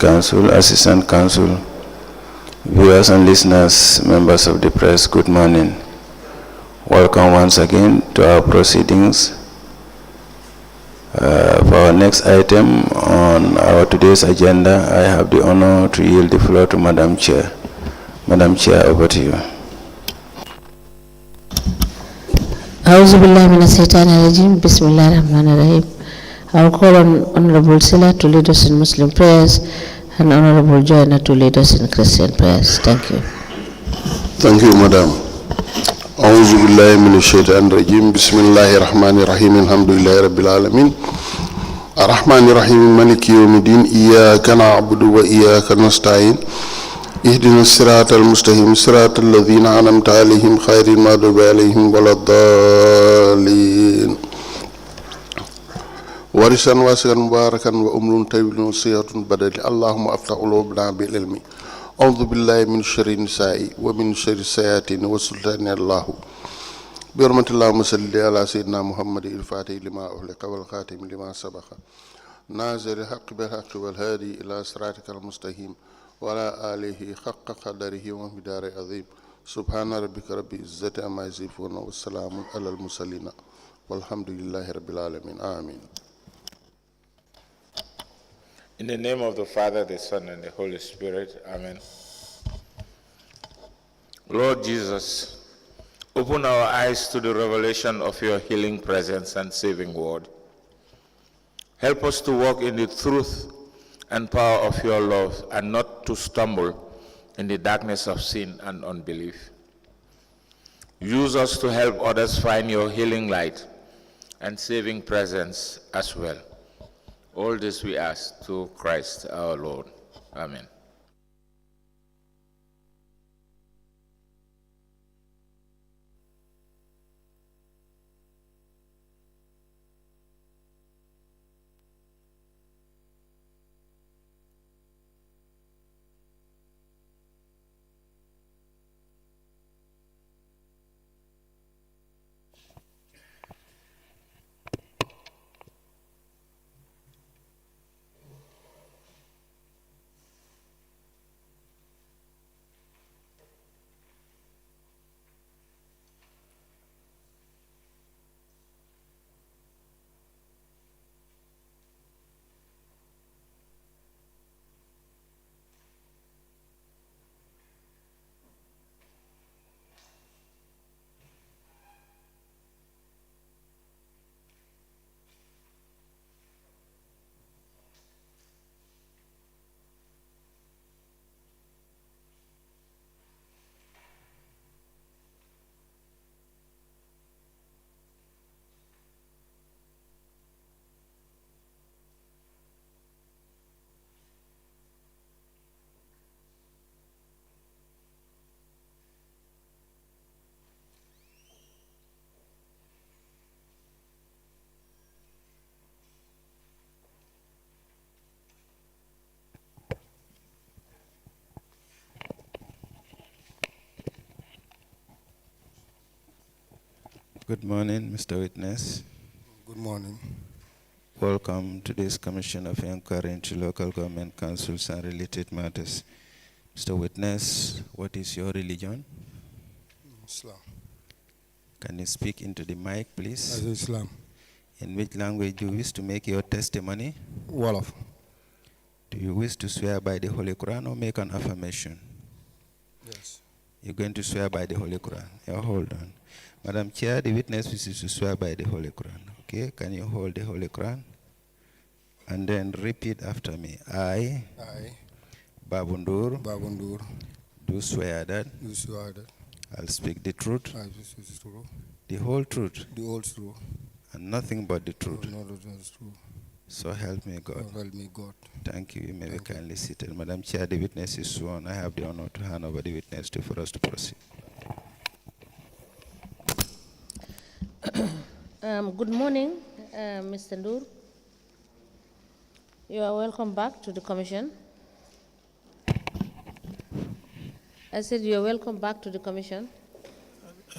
Council, Assistant Council, viewers and listeners, members of the press, good morning. Welcome once again to our proceedings. For our next item on our today's agenda, I have the honor to yield the floor to Madam Chair. Madam Chair, over to you. A'udhu billahi minash shaitani rajim. Bismillahir Rahmanir Rahim. I will call on Honorable Sila to lead us in Muslim prayers and Honorable Joyner to lead us in Christian prayers. Thank you. Thank you, Madam. A'udhu billahi minash shaitani rajim. Bismillahir Rahmanir Rahim. Alhamdulillahi Rabbil Alamin. Ar-Rahmanir Rahim. Maliki yawmiddin. Iyyaka na'budu wa iyyaka nasta'in. اهدنا الصراط المستقيم صراط الذين أنعمت عليهم غير المغضوب عليهم ولا الضالين ورثا واسعا مباركا وأمر طويل وصيحة بدل اللهم افتح قلوبنا بالعلم أعوذ بالله من شر النساء ومن شر الشياطين والسلطان الله بحرمة اللهم صل على سيدنا محمد الفاتح لما أغلق والخاتم لما سبق ناصر الحق بالحق والهادي إلى صراطك المستقيم وعلى آله حق قدره ومقداره عظيم سبحان ربك رب العزة عما يصفون والسلام على المرسلين والحمد لله رب العالمين آمين. In the name of the Father, the Son, and the Holy Spirit, Amen. Lord Jesus, open our eyes to the revelation of your healing presence and saving word. Help us to walk in the truth and power of your love, and not to stumble in the darkness of sin and unbelief. Use us to help others find your healing light and saving presence as well. All this we ask through Christ our Lord. Amen. Good morning, Mr. Witness. Good morning. Welcome to this Commission of Inquiry into Local Government Councils and Related Matters. Mr. Witness, what is your religion? Islam. Can you speak into the mic, please? As Islam. In which language do you wish to make your testimony? Wolof. Do you wish to swear by the Holy Quran or make an affirmation? Yes. You're going to swear by the Holy Quran. Yeah, hold on. Madam Chair, the witness wishes to swear by the Holy Quran. Okay, can you hold the Holy Quran? And then repeat after me. I, Babu Ndure, do swear that I'll speak the truth, the whole truth, and nothing but the truth. So help me God. Thank you. You may be kindly seated. Madam Chair, the witness is sworn. I have the honor to hand over the witness for us to proceed. Good morning, Mr. Ndure. You are welcome back to the Commission. I said you are welcome back to the Commission.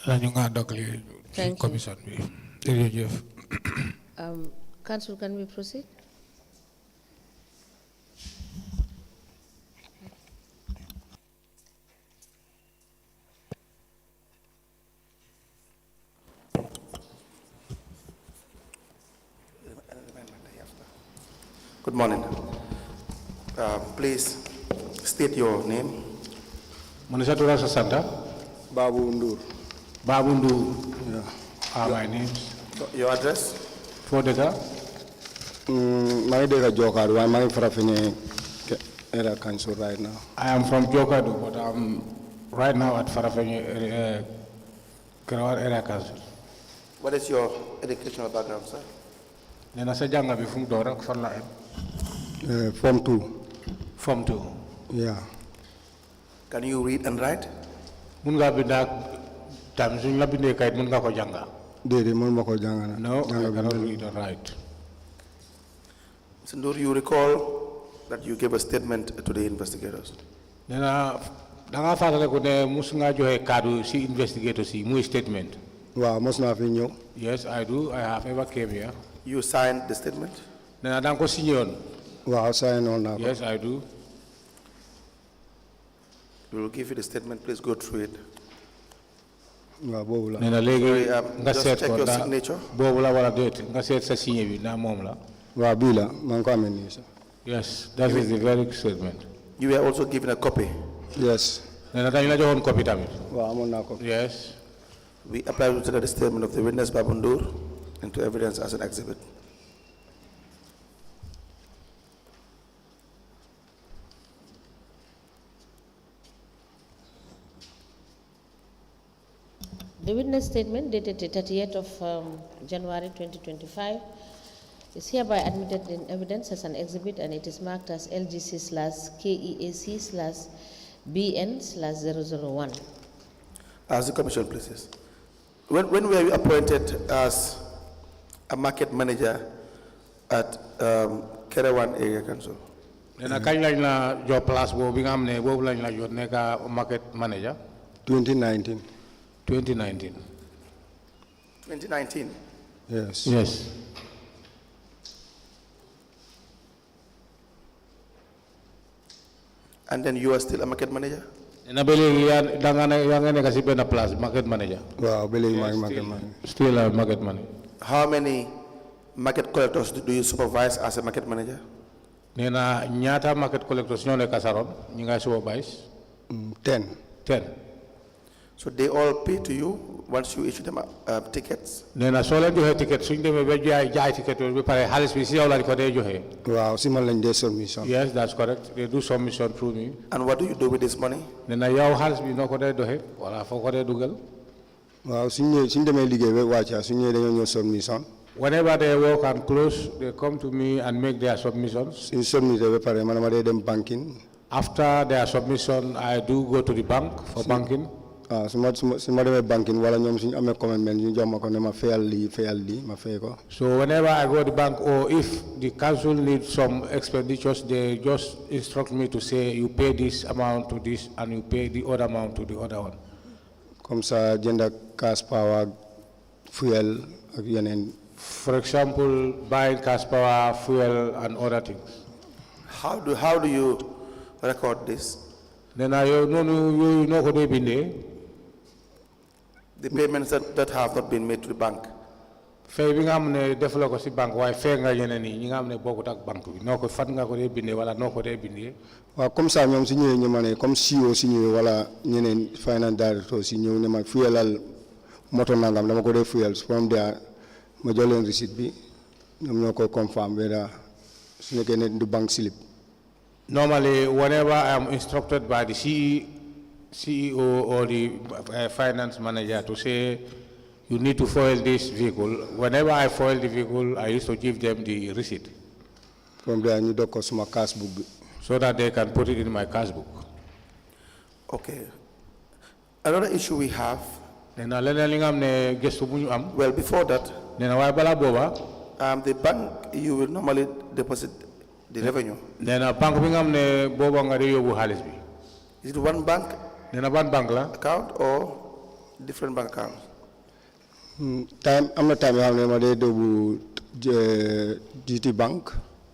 Thank you. Council, can we proceed? Good morning. Please state your name. Munishatura Sasanta. Babu Ndure. Babu Ndure. Yeah. Are my names. Your address? Fodega. My dega Jokadu. I'm from Area Council right now. I am from Jokadu, but I'm right now at Farafenni Kerewan Area Council. What is your educational background, sir? Nena sa janga bi fum do rek fan la Form 2. Form 2. Yeah. Can you read and write? Mun nga binda tam suñ la bindé kayit mun nga ko janga. Dede mun mako jangana. No, I cannot read or write. Mr. Ndure, you recall that you gave a statement to the investigators? Nena da nga fatale ko ne mus nga joxe cadeau si investigators si muy statement. Wow, must not be new. Yes, I do. I have ever came here. You signed the statement? Nena dang ko signé on. Wow, sign on now. Yes, I do. We will give you the statement. Please go through it. Nena legi nga just set check ko your da signature. bobu la wala det nga set sa signé bi na mom la. Wow, bila man ko ameni sir. Yes, that is the very statement. You were also given a copy. Yes. Nena dañ la joxone copy tamit. Wow, amon na copy. Yes. We apply to the statement of the witness Babu Ndure into evidence as an exhibit. The witness statement dated the 30th of January 2025 is hereby admitted in evidence as an exhibit, and it is marked as LGC/KEAC/BN/001. As the commission pleases. When were you appointed as a market manager at Kerewan Area Council? Nena kañ lañ la jox place bobu bi nga xamne bobu lañ la jot nek market manager? 2019. 2019. 2019? Yes. Yes. And then you are still a market manager? Nena beli ya nga nek ci ben place market manager. Wow, beli market manager. Still a market manager. How many market collectors do you supervise as a market manager? Nena ñaata market collectors ñoo nek saron ñi nga supervise? 10. 10. So they all pay to you once you issue them tickets? Nena so leen joxe ticket suñ demee ba jaay ticket bi pare xaalis bi si yow lañ ko dee joxe. Wow, si man lañ dee submission. Yes, that's correct. They do submission through me. And what do you do with this money? Nena yow xaalis bi noo ko dee doxe wala foo ko dee dugal. Wow, suñ demee liggéey ba wàcca suñ ñëwee dañoo ñëw submission. Whenever they work and close, they come to me and make their submissions. Suñ submité ba pare man ma dee dem banking. After their submission, I do go to the bank for banking. Su ma demee banking wala ñoom suñu amee commitment ñu jox ma ko ne ma fayal lii ma fay ko. So whenever I go to the bank, or if the council needs some expenditures, they just instruct me to say, you pay this amount to this and you pay the other amount to the other one. Comme ça jënd cash power, fuel ak yeneen. For example, buying cash power, fuel and other things. How do you record this? Then you know what they been. The payments that have not been made to the bank. Fay bi nga xamne def la ko ci bank way fay nga yeneen ñi nga xamne bokut ak bank bi noko fat nga ko dé bindé wala noko dé bindé. Wa comme ça ñom ci ñëwé ñu mané comme CEO ci ñëwé wala ñeneen finance director ci ñëw né ma fuelal moto nangam dama ko dé fuel from there ma jox leen receipt bi ñom ñoko confirm wéra su nekké né du bank slip. Normally, whenever I am instructed by the CEO or the finance manager to say, you need to foil this vehicle, whenever I foil the vehicle, I used to give them the receipt. From there, you do my cash book. So that they can put it in my cash book. Okay. Another issue we have. Well, before that, the bank, you will normally deposit the revenue. Is it one bank account or different bank accounts? I'm not time I do GT Bank.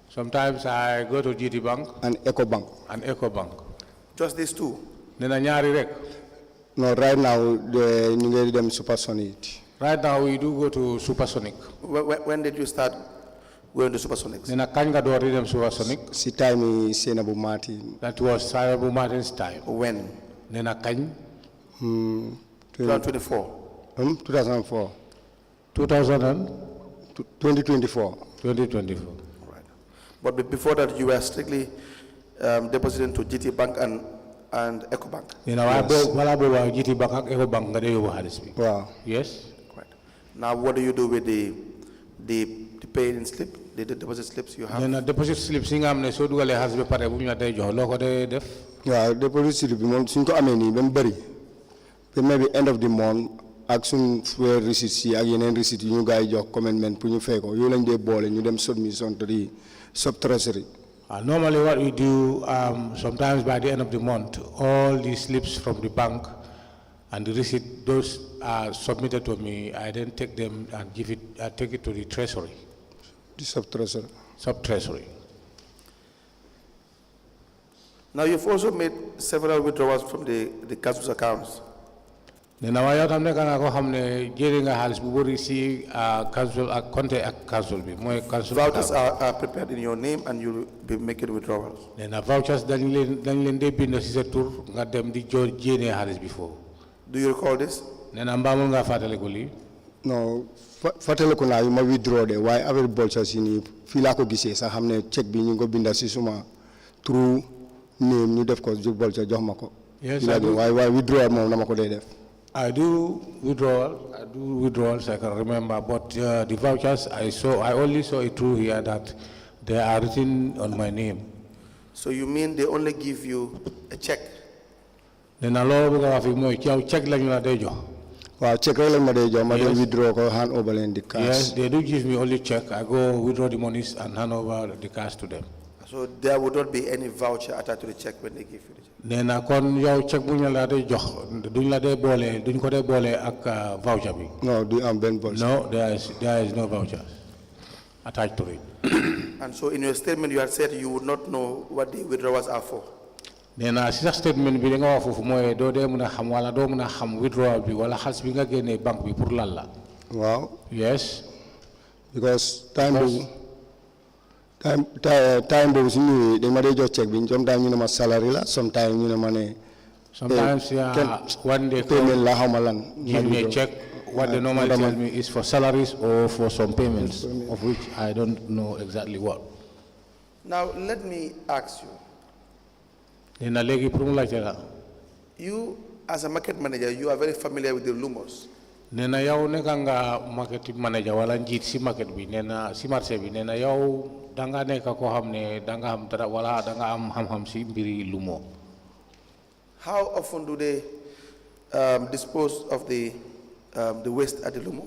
Sometimes I go to GT Bank and Eco Bank. Just these two? No, right now you get them Supersonic. Right now we do go to Supersonic. When did you start going to supersonics? Nena kanga do dem supersonic. Si time Senabu Martin. That was Senabu Martin's time. When? Nena kany. 2024. 2004. 2024. 2024. Right. But before that, you were strictly depositing to GT Bank and EcoBank. Wala bo GT Bank and EcoBank ngade yobo halis bi. Wow. Yes. Right. Now, what do you do with the pay-in slip, the deposit slips you have? Nena deposit slips nga amne so dugale halis be pare bu ñu la day jox loko day def. Yeah, deposit slip bi mom suñ ko amé ni bam bari. Maybe end of the month ak suñ fuel receipts yi ak yeneen receipts yi ñu gaay jox commandment pour ñu fay ko yo lañ dé bolé ñu dem submission to the sub treasury. Normally what we do, sometimes by the end of the month, all the slips from the bank and the receipt, those are submitted to me. I then take them and take it to the treasury. The sub-treasury. Sub-treasury. Now you've also made several withdrawals from the council's accounts. Nena waya tamne kana ko hamne jeri nga halis bu bari si council ak Kinteh ak council bi moy council. Vouchers are prepared in your name and you'll be making withdrawals. Nena vouchers dañ leen dé bind ci sa tour nga dem di jor jene halis bi fo. Do you recall this? Nena mbamul nga fatale ko li? No, fatale ko na yu ma withdraw de why avec bolsa ci ni fi la ko gisé sa xamné check bi ñu ko binda ci suma true name ñu def ko ju bolsa jox mako. Yes, why withdraw mom na mako day def. I do withdrawals, I can remember, but the vouchers I only saw it through here that they are written on my name. So you mean they only give you a check? Then a lot of check like you. Wow, check like ma withdraw ko hand over the cash. Yes, they do give me only check. I go withdraw the monies and hand over the cash to them. So there would not be any voucher attached to the check when they give you the check? Then I kon yow check bu ñu la day jox duñ la day bolé duñ ko day bolé ak voucher bi. No, do am ben voucher. No, there is no voucher attached to it. And so in your statement you had said you would not know what the withdrawals are for. Then si sax statement bi nga wax fofu moy do dé mëna xam wala do mëna xam withdrawal bi wala xaalis bi nga génné banque bi pour lan la. Wow. Yes. Because time bo suñu dañ ma day jox check bi sometimes ñu ne ma salary la sometimes ñu ne ma ne sometimes one day payment la xawma lan give me a check what they normally tell me is for salaries or for some payments of which I don't know exactly what. Now let me ask you. You as a market manager, you are very familiar with the rumors. Nena yow neka nga market manager wala njit si market bi nena si marché bi nena yow danga neka ko xamne danga xam dara wala danga am xam-xam si mbiri lumo. How often do they dispose of the waste at the lumo?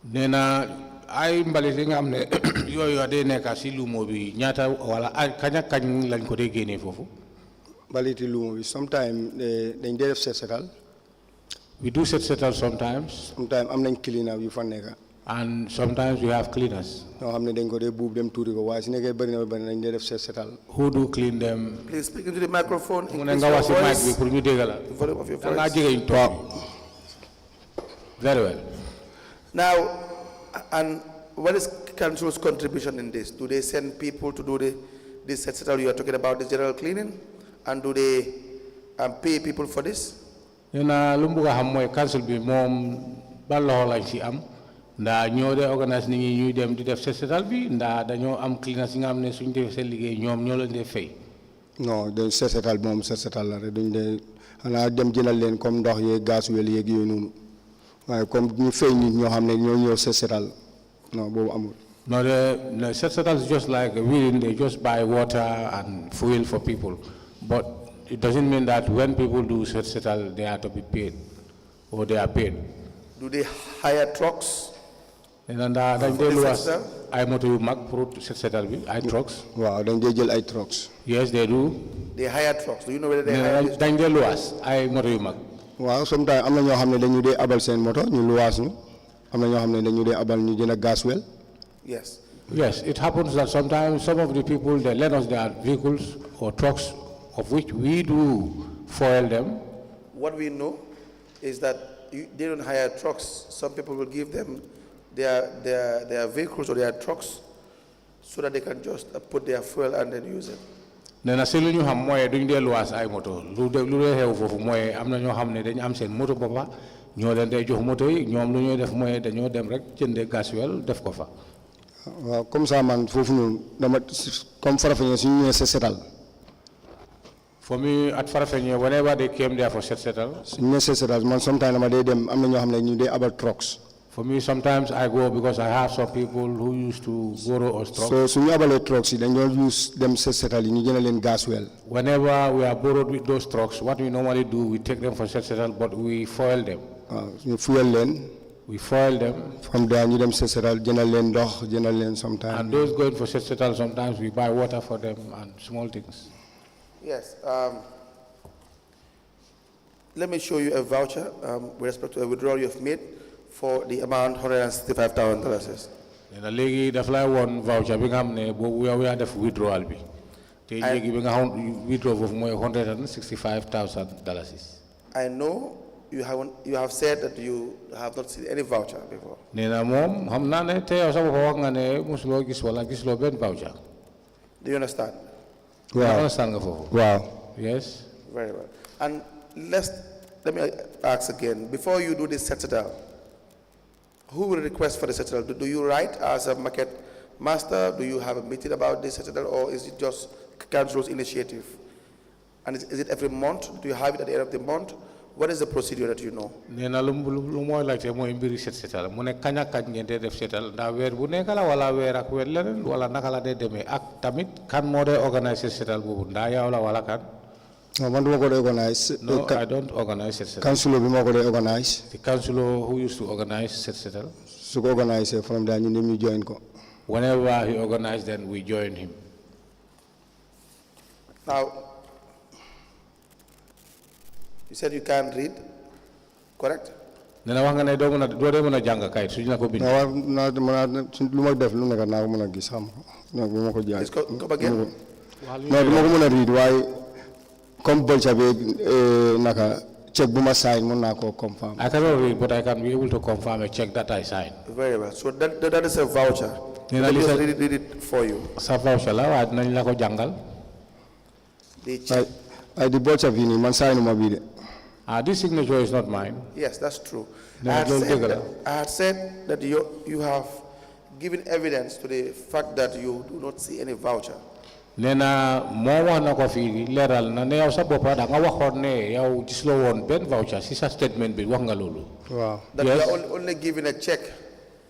Nena ay mbalit nga xamne yoyo de neka si lumo bi ñaata wala kañ kañ lañ ko de génné fofu. Mbaliti lumo bi sometimes dañ def setal. We do settle sometimes. Sometimes am nañ cleaner yu fa nekk. And sometimes we have cleaners. ñoo xam ne dañ ko dee buub dem tuuri ko waaye su nekkee bëri na ba bëri nañ dee def setal. Who do clean them? Please speak into the microphone. Mu ne nga wax si mic bi pour ñu dégg la. The volume of your voice. Nga jege toog. Very well. Now, and what is council's contribution in this? Do they send people to do this settle you are talking about, this general cleaning? And do they pay people for this? Nena lu mbuga xam moy council bi mom ba loxo lañ ci am nda ñoo de organise nit ñi ñuy dem di def setal bi nda dañoo am cleaners yi nga xam ne suñ def seen liggéey ñoom ñoo leen dee fay. Non de setal moom setal la rek duñ de xanaa dem jëlal leen comme ndox yeeg gasoil yeeg yooyu noonu waaye comme ñu fay nit ñoo xam ne ñoo ñëw setal non boobu amul. No, the setal is just like they just buy water and fuel for people, but it doesn't mean that when people do settle, they are to be paid, or they are paid. Do they hire trucks? And then they was I motor you mark for settle I trucks. Wow, then they jël ay trucks. Yes, they do. They hire trucks. Do you know whether they hire? Then they luas I motor you mark. Wow, sometimes am na ñoo xam ne dañu dee abal seen moto ñu luwaas ñu am na ñoo xam ne dañu dee abal ñu jënd gasoil. Yes. Yes, it happens that sometimes some of the people they lend us their vehicles or trucks, of which we do foil them. What we know is that they don't hire trucks. Some people will give them their vehicles or their trucks so that they can just put their fuel and then use it. Nena si lu ñu xam mooy duñ dee luwaas ay moto lu dee xew foofu mooy am na ñoo xam ne dañu am seen moto boppa ñoo leen day jox moto yi ñoom lu ñuy def mooy dañoo dem rek jëndee gasoil def ko fa. waaw comme ça man foofu noonu dama comme Farafenni suñu ñëwee set setal. For me at Farafenni whenever they came there for set setal. suñu ñëwee set setal man sometimes dama day dem am na ñoo xam ne ñu dee abal trucks. For me, sometimes I go because I have some people who used to borrow us trucks. So, suñu abalee trucks yi dañoo use them set setal yi ñu jënd leen gas well. Whenever we are borrowed with those trucks, what we normally do, we take them for set setal, but we foil them. ñu fuel leen. We foil them. From there, ñu dem set setal jëndal leen ndox jëndal leen sometimes. And those going for set setal, sometimes we buy water for them and small things. Yes. Let me show you a voucher with respect to a withdrawal you've made for the amount $165,000. Nena legi daf lay won voucher bi nga xamne bo we are def withdrawal bi. Tay legi bi nga withdraw fofu moy $165,000. I know you have said that you have not seen any voucher before. Nena mom xamna ne tay yow sa bop wax nga ne musulo gis wala gis lo ben voucher. Do you understand? Wow. Understand nga fofu. Wow. Yes. Very well. And let me ask again, before you do this settle, who will request for the settle? Do you write as a market master? Do you have a meeting about this settle, or is it just council's initiative? And is it every month? Do you have it at the end of the month? What is the procedure that you know? Nena lu moy laajte moy mbiri setal mu ne kañ ak kañ ngeen def setal da weer bu nekk la wala weer ak weer leneen wala naka la dee demee ak tamit kan moo dee organiser setal boobu ndaa yow la wala kan. No, man duma ko dee organise. No, I don't organize setal. Councilor bi moo ko dee organise. The councilor who used to organize setal. Su ko organise from there ñu dem ñu join ko. Whenever he organized, then we join him. Now, you said you can't read, correct? Nena wax nga ne doo mën a jàng kayit suñu la ko bind. No, lu ma def lu nekk naa ko mën a gis xam nga bu ma ko jaay. Come again? No, du ma ko mën a read waaye comme bolcha bi naka check bu ma sign mën naa ko confirm. I cannot read, but I can be able to confirm a check that I signed. Very well. So that is a voucher. Let me just read it for you. Sa voucher la waaye dinañ la ko jàngal. The check. Ay di bolcha bi nii man sign ma bii de. This signature is not mine. Yes, that's true. No, I had said that you have given evidence to the fact that you do not see any voucher. Nena moo wax na ko fii leeral na ne yow sa boppa da nga waxoon ne yow gisuloo woon benn voucher si sa statement bi wax nga loolu. Wow. That you are only given a check.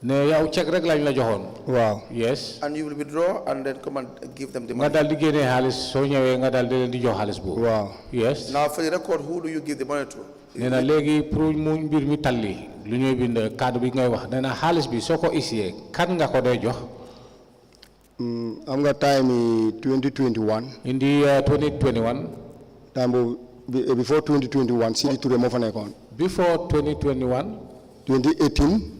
Ne yow check rek lañ la joxoon. Wow. Yes. And you will withdraw and then come and give them the money. Nga dal di génne xaalis soo ñëwee nga dal di leen di jox xaalis boobu. Wow. Yes. Now for the record, who do you give the money to? Nena léegi pour mu mbir mi talli lu ñuy bind cadre bi ngay wax nena xaalis bi soo ko isiyee kan nga ko dee jox. Am nga time 2021. In the year 2021. Time before 2021 Sidi Touré moo fa nekkoon. Before 2021. 2018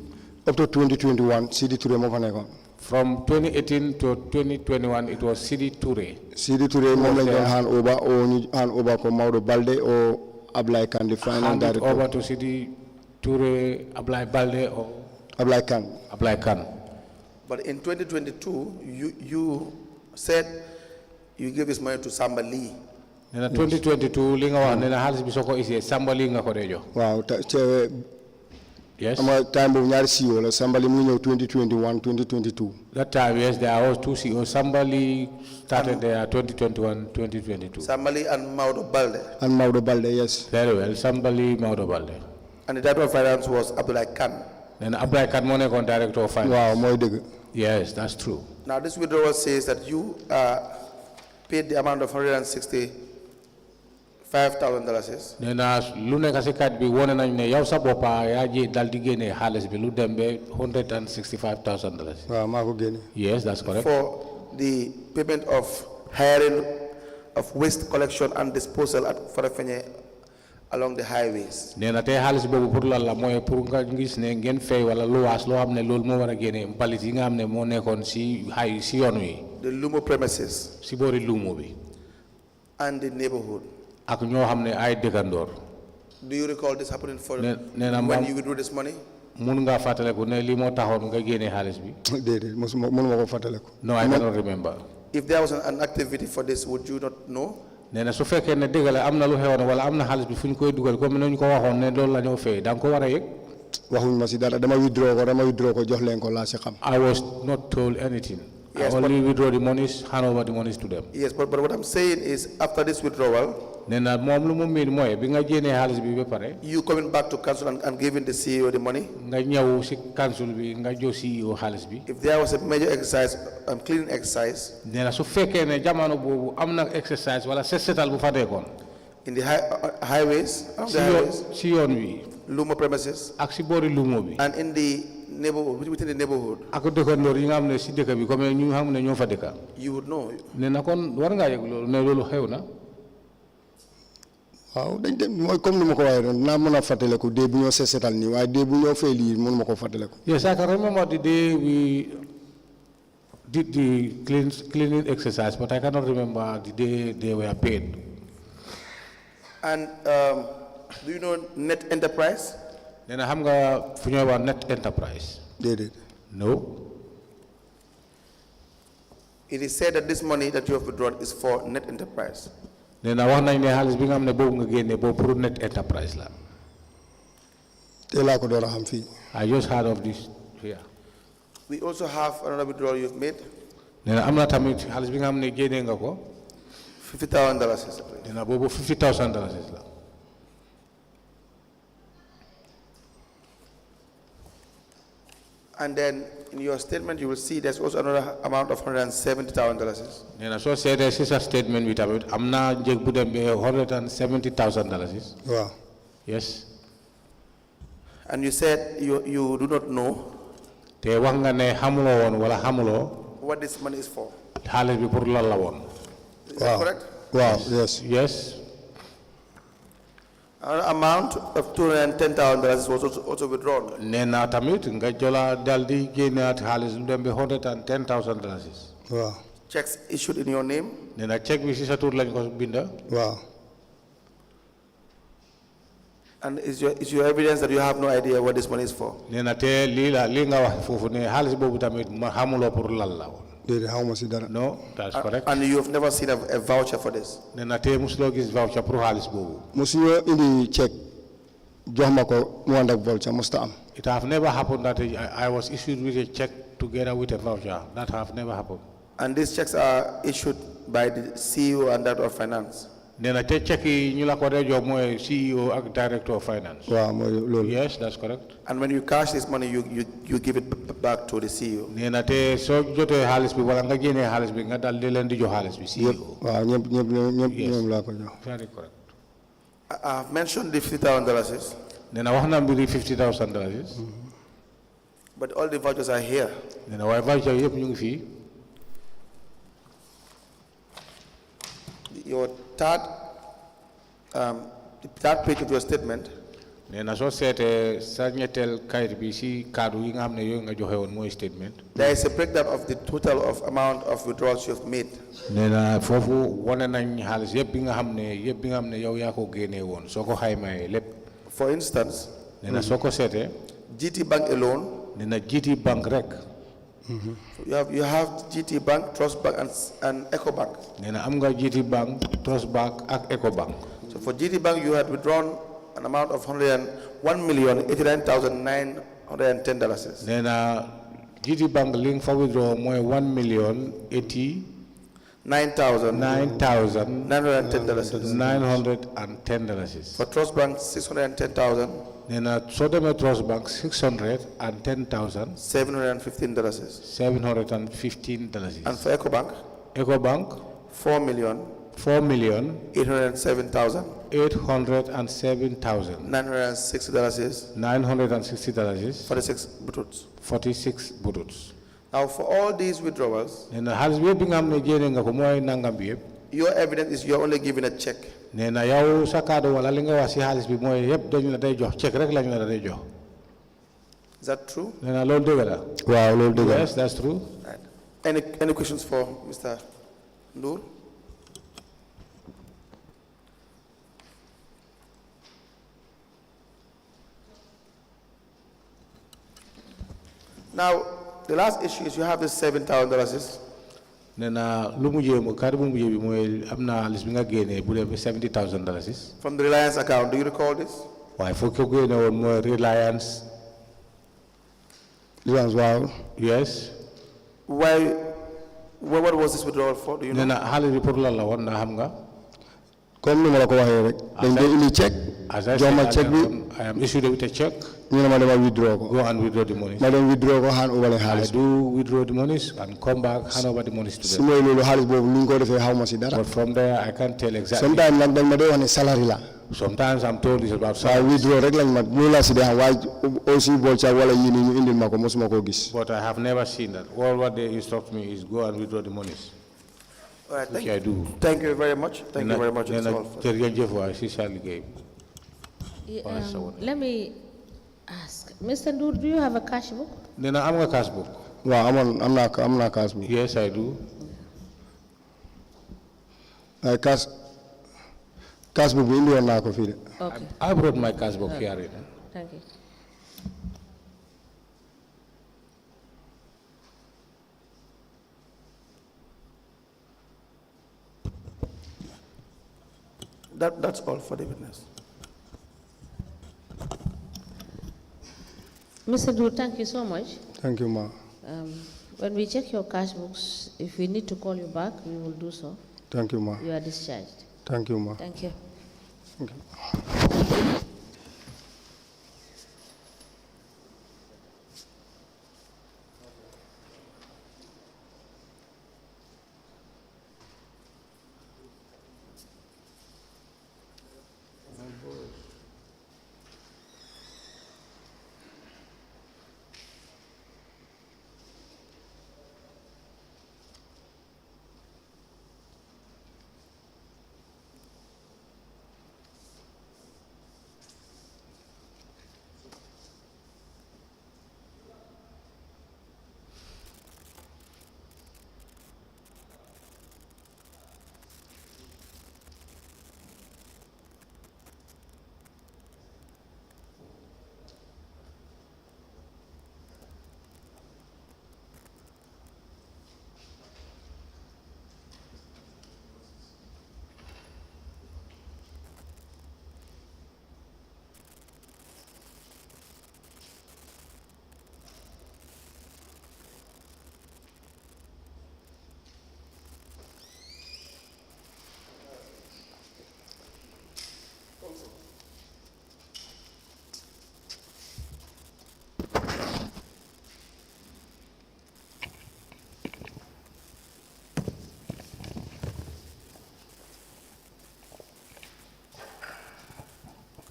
up to 2021 Sidi Touré moo fa nekkoon. From 2018 to 2021 it was Sidi Touré. Sidi Touré moom lañ doon hand over or ñu hand over ko Maodo Balde or Ablay Kane the final director. Hand over to Sidi Touré, Ablay Balde or Ablay Kane. Ablay Kane. But in 2022, you said you gave this money to somebody. In 2022, li nga wax ne xaalis bi soo ko isee Sambali nga ko dee jox. Waaw yes. Time boobu ñaari CEO la Sambali mu ñëw 2021 2022. That time, yes, there was two CEOs. Sambali started there 2021 2022. Sambali and Maodo Balde. And Maodo Balde, yes. Very well. Sambali, Maodo Balde. And the director of finance was Abdullah Khan. And Ablay Kane moo nekkoon director of finance. Wow, mooy dëgg. Yes, that's true. Now this withdrawal says that you paid the amount of $165,000. nee naa lu nekk si kat bi wone nañ ne yow sa boppa yaa ji dal di génne xaalis bi lu dem ba $165,000. Waaw maa ko génne. Yes, that's correct. For the payment of hiring of waste collection and disposal at Farafenni along the highways. nee na tey xaalis boobu pour lan la mooy pour nga gis ne ngeen fay wala luwaas loo xam ne loolu moo war a génne mbalit yi nga xam ne moo nekkoon si yoon wi. The Lumo premises. si boori Lumo bi. And the neighborhood. ak ñoo xam ne ay dëkkandoor. Do you recall this happening when you withdrew this money? mun nga fataleku ne li mo taxone nga gene xaliss bi déedéet mënuma ko fataleku. No, I cannot remember. If there was an activity for this, would you not know? Nena su fekke ne degal amna lu xewon wala amna xaliss bi fuñ koy duggal comme ñu ko waxon ne loolu la ñoo fay dang ko wara yek waxuñ ma ci dara dama withdraw ko jox leen ko la ci xam. I was not told anything. Yes, I only withdraw the monies, hand over the monies to them. Yes, but what I'm saying is after this withdrawal, Nena mom lu mu mean moy bi nga jene xaliss bi be pare you coming back to council and giving the CEO the money? nga ñew ci council bi nga jox CEO xaliss bi. If there was a major exercise, cleaning exercise, Nena su fekke ne jamono bobu amna exercise wala setal bu fa dekon in the highways, on the highways, ci yoon wi Lumo premises, ak ci bori lumo bi and in the neighborhood, within the neighborhood, ak dekkandor yi nga xamne ci dekk bi comme ñu xamne ñoo fa dekka you would know. Nena kon war nga yeg lolu ne lolu xewna waaw dañ dem mooy comme ni ma ko waxee doon naa mën a fàttaliku dee bu ñoo seetal nii waaye dee bu ñoo fay lii mënu ma ko fàttaliku. Yes, I can remember the day we did the cleaning exercise, but I cannot remember the day they were paid. And do you know Net Enterprise? Then I have fu ñoy wax Net Enterprise. déedéet. No. It is said that this money that you have withdrawn is for Net Enterprise. Then I wax nañ ne xaalis bi nga xam ne boobu nga génne boobu pour Net Enterprise la. tey laa ko door a xam fii. I just heard of this here. We also have another withdrawal you've made. Then am na tamit xaalis bi nga xam ne génne nga ko. $50,000. Then boobu $50,000 la. And then in your statement, you will see there's also another amount of $170,000. Then so said this is a statement with about am na njëg bu dem be $170,000. waaw. Yes. And you said you do not know Te wax nga ne xamuloo woon wala xamuloo what this money is for. xaalis bi pour lan la woon. Is that correct? waaw yes. Yes. Another amount of $210,000 was also withdrawn. Nee na tamit nga jola daldi génnaat xaalis lu dem be $110,000. waaw. Checks issued in your name. Nee na chèque bi ci sa tur lañ ko binda. waaw. And is your evidence that you have no idea what this money is for? Nee na te lii nga wax foofu ne xaalis boobu tamit ma xamuloo pour lan la woon. déedéet xaw ma si dara. No, that's correct. And you have never seen a voucher for this? Nee na te musuloo gis voucher pour xaalis boobu. mosuñoo indi chèque jox ma ko mu ànd ak voucher mosta am. It have never happened that I was issued with a check together with a voucher. That have never happened. And these checks are issued by the CEO and Director of Finance? Nee na te chèque yi ñu la ko dee jox mooy CEO ak Director of Finance. waaw mooy loolu. Yes, that's correct. And when you cash this money, you give it back to the CEO? Nee na te soo jotee xaalis bi wala nga génnee xaalis bi nga dal di leen di jox xaalis bi CEO. waaw ñëpp ñoom laa ko jox. Very correct. I have mentioned the $50,000. Nee na wax na mbiri $50,000. But all the vouchers are here. Nee na waaye voucher yëpp ñu ngi fii. Your third page of your statement. Nee na soo seetee sa ñetteel kayit bi si kaddu yi nga xam ne yooyu nga joxe woon mooy statement. There is a breakdown of the total of amount of withdrawals you have made. Nee na foofu wane nañ xaalis yëpp bi nga xam ne yow yaa ko génnee woon soo ko xaymaayee lépp. For instance, Nee na soo ko seetee. GT Bank alone. Nee na GT Bank rek. You have GT Bank, Trust Bank, and Eco Bank. Nee na am nga GT Bank, Trust Bank ak Eco Bank. So for GT Bank, you had withdrawn an amount of $1,089,910. Nee na GT Bank li nga fa withdraw mooy $1,089,910. For Trust Bank, $610,000. Nee na soo demee Trust Bank $610,000. $715. And for Eco Bank? Eco Bank $4,807,000. $960. $960. 46 buttons. Now, for all these withdrawals, Nee na xaalis bi yëpp bi nga xam ne génne nga ko mooy nangam bi yëpp. your evidence is you're only given a check. Nee na yow sa kaddu wala li nga wax si xaalis bi mooy yëpp dañu la day jox chèque rek lañu la day jox. Is that true? Nee na loolu dëgg la. waaw loolu dëgg la. Yes, that's true. Right. Any questions for Mr. Ndure? Now, the last issue is you have this $7,000. Nena lumuye mo kari lumuye bi moy amna lis bi nga gene bu dem $70,000 from the Reliance account. Do you recall this? Why fo ko gene won mo Reliance? Wow. Yes. Why? What was this withdrawal for? Do you know? Nena hali report la won na xam nga. Comme ni ma la ko waxee rek. dañ koy indi check. As I said, I am issued with a check. ñu ne ma dama withdraw ko. Go and withdraw the money. ma dem withdraw ko hand over the xaalis. I do withdraw the monies and come back, hand over the monies to them. su mooy loolu xaalis boobu lu ñu ko defee xaw ma si dara. But from there, I can't tell exactly. Sometimes nag dañ ma dee wax ne salary la. Sometimes I'm told it's about salary. waaye withdraw rek lañ ma ñu la si dee xam waaye aussi bool ca wala yii nii ñu indil ma ko mosuma koo gis. But I have never seen that. All what they instruct me is go and withdraw the monies. All right, which I do. Thank you very much. Thank you very much. Let me ask, Mr. Ndure, do you have a cash book? Then I'm a cash book. Well, I'm not cash book. Yes, I do. Cash book in the coffee. Okay. I brought my cash book here. Thank you. That's all for the witness. Mr. Ndure, thank you so much. Thank you, ma. When we check your cash books, if we need to call you back, we will do so. Thank you, ma. You are discharged. Thank you, ma. Thank you. Thank you.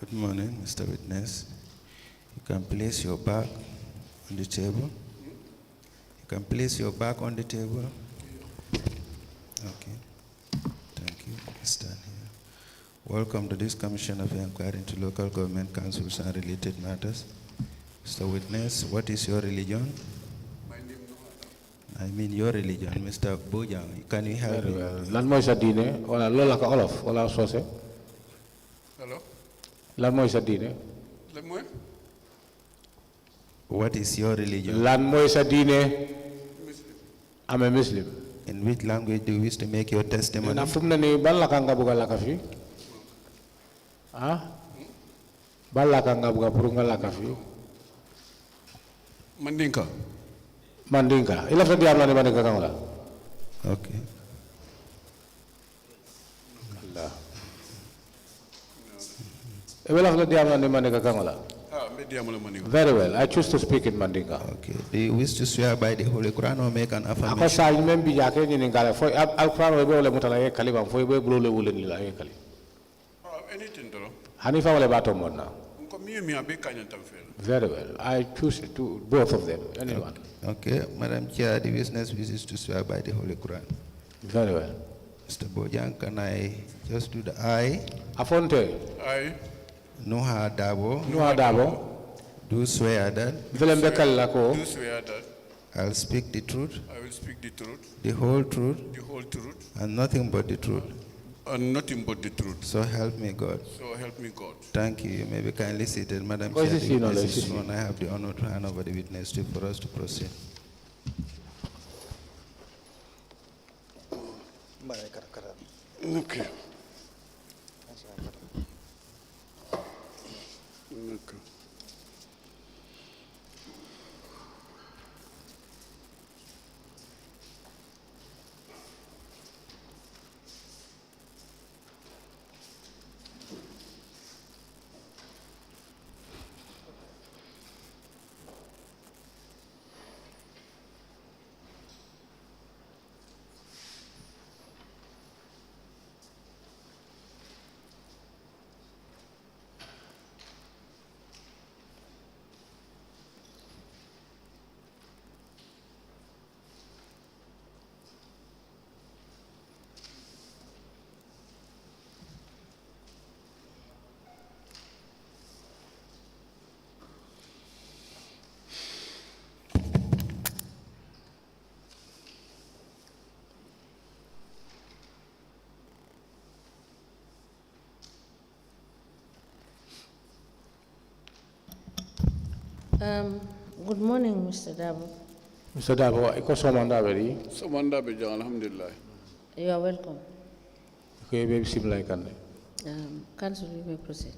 Good morning, Mr. Witness. You can place your bag on the table. You can place your bag on the table. Okay. Thank you. Stand here. Welcome to this Commission of Inquiry into Local Government Councils and Related Matters. Mr. Witness, what is your religion? My name is Nuha. I mean your religion, Mr. Bojang. Can you help me? Lan moy sa diine wala lola ka olof wala sosé? Hello? Lan moy sa diine? Lan moy? What is your religion? Lan moy sa diine? Muslim. I'm a Muslim. In which language do you wish to make your testimony? Na fum na ni ban la ka nga buga la ka fi? Ah? Ban la ka nga buga pour nga la ka fi? Mandinka. Mandinka. Ila fa diam na ni mandinka kang la. Okay. Allah. Ila fa diam na ni mandinka kang la. Ah, me diam la mandinka. Very well. I choose to speak in Mandinka. Okay. Do you wish to swear by the Holy Quran or make an Ako affirmation? sa mem bi jake ni ngala fo al Quran we le mutala ye kalima fo be bulo le wulen la ye kali. Anything to Hanifa wala bato monna. ko mi abe kanya tam fel. Very well. I choose to both of them. Anyone. Okay. Madam Chair, the witness wishes to swear by the Holy Quran. Very well. Mr. Bojang, can I just do the I? Afonte. I Nuha Darboe. Nuha Darboe. Do swear that Velembe kala ko. do swear that I'll speak the truth, I will speak the truth, the whole truth, the whole truth, and nothing but the truth. And nothing but the truth. So help me God. So help me God. Thank you. You may be kindly seated. Madam What Chair, is the he, no, witness is let's sworn. I have the honor to hand over the witness to for us to proceed. Okay. Okay. Good morning, Mr. Darboe. Mr. Darboe, iko somanda beri. Somanda beja, alhamdulillah. You are welcome. Okay, baby sim like kande. Council, you may proceed.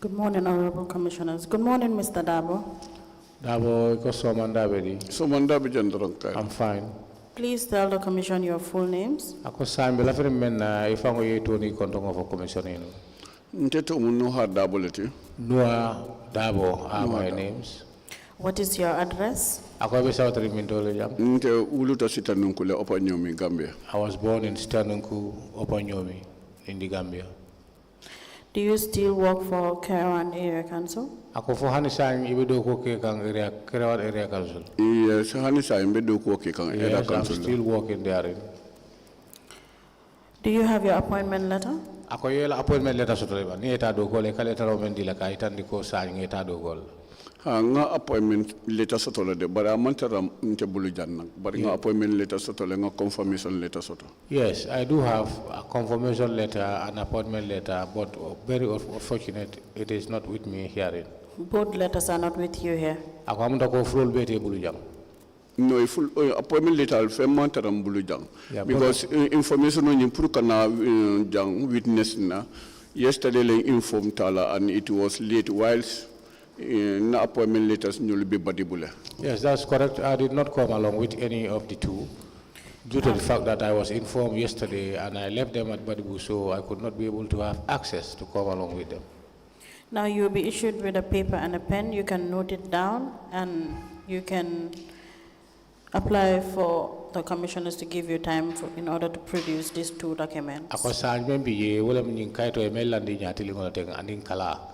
Good morning, Honorable Commissioners. Good morning, Mr. Darboe. Darboe, iko somanda beri. Somanda beja ndronka. I'm fine. Please tell the Commission your full names. Ako sambe la fere menna ifango yeto ni kontongo for commission ino. Nteto Nuha Darboe leti. Nuha, Darboe are my names. What is your address? Ako be South Rimindole jam. Nte uluta Sitanunkule Upper Nyomi, Gambia. I was born in Stanunku, Upper Nyomi, in the Gambia. Do you still work for Kerewan Area Council? Ako fo hani sang ibedo ko ke kang area Kerewan Area Council. Yes, hani sa imbedo ko ke kang area council. I'm still working there. Do you have your appointment letter? Ako yela appointment letter soto leba ni eta do gole kale taro men dila ka itandi ko sang eta do gol. Ha nga appointment letter soto le de bara mantara nte bulu janna bara nga appointment letter soto le nga confirmation letter soto. Yes, I do have a confirmation letter, an appointment letter, but very unfortunate it is not with me here. Both letters are not with you here. Ako amuta ko full bete bulu jang. No, full appointment letter fe mantara bulu jang. Yeah, because information on pour kana jang witness na yesterday le inform tala and it was late whilst na appointment letters will be badibule. Yes, that's correct. I did not come along with any of the two due to the fact that I was informed yesterday and I left them at Babu, so I could not be able to have access to come along with them. Now you will be issued with a paper and a pen. You can note it down and you can apply for the commissioners to give you time in order to produce these two documents. Ako saan membi ye wala mning kaito emelandi nyati lingola tenga anding kala.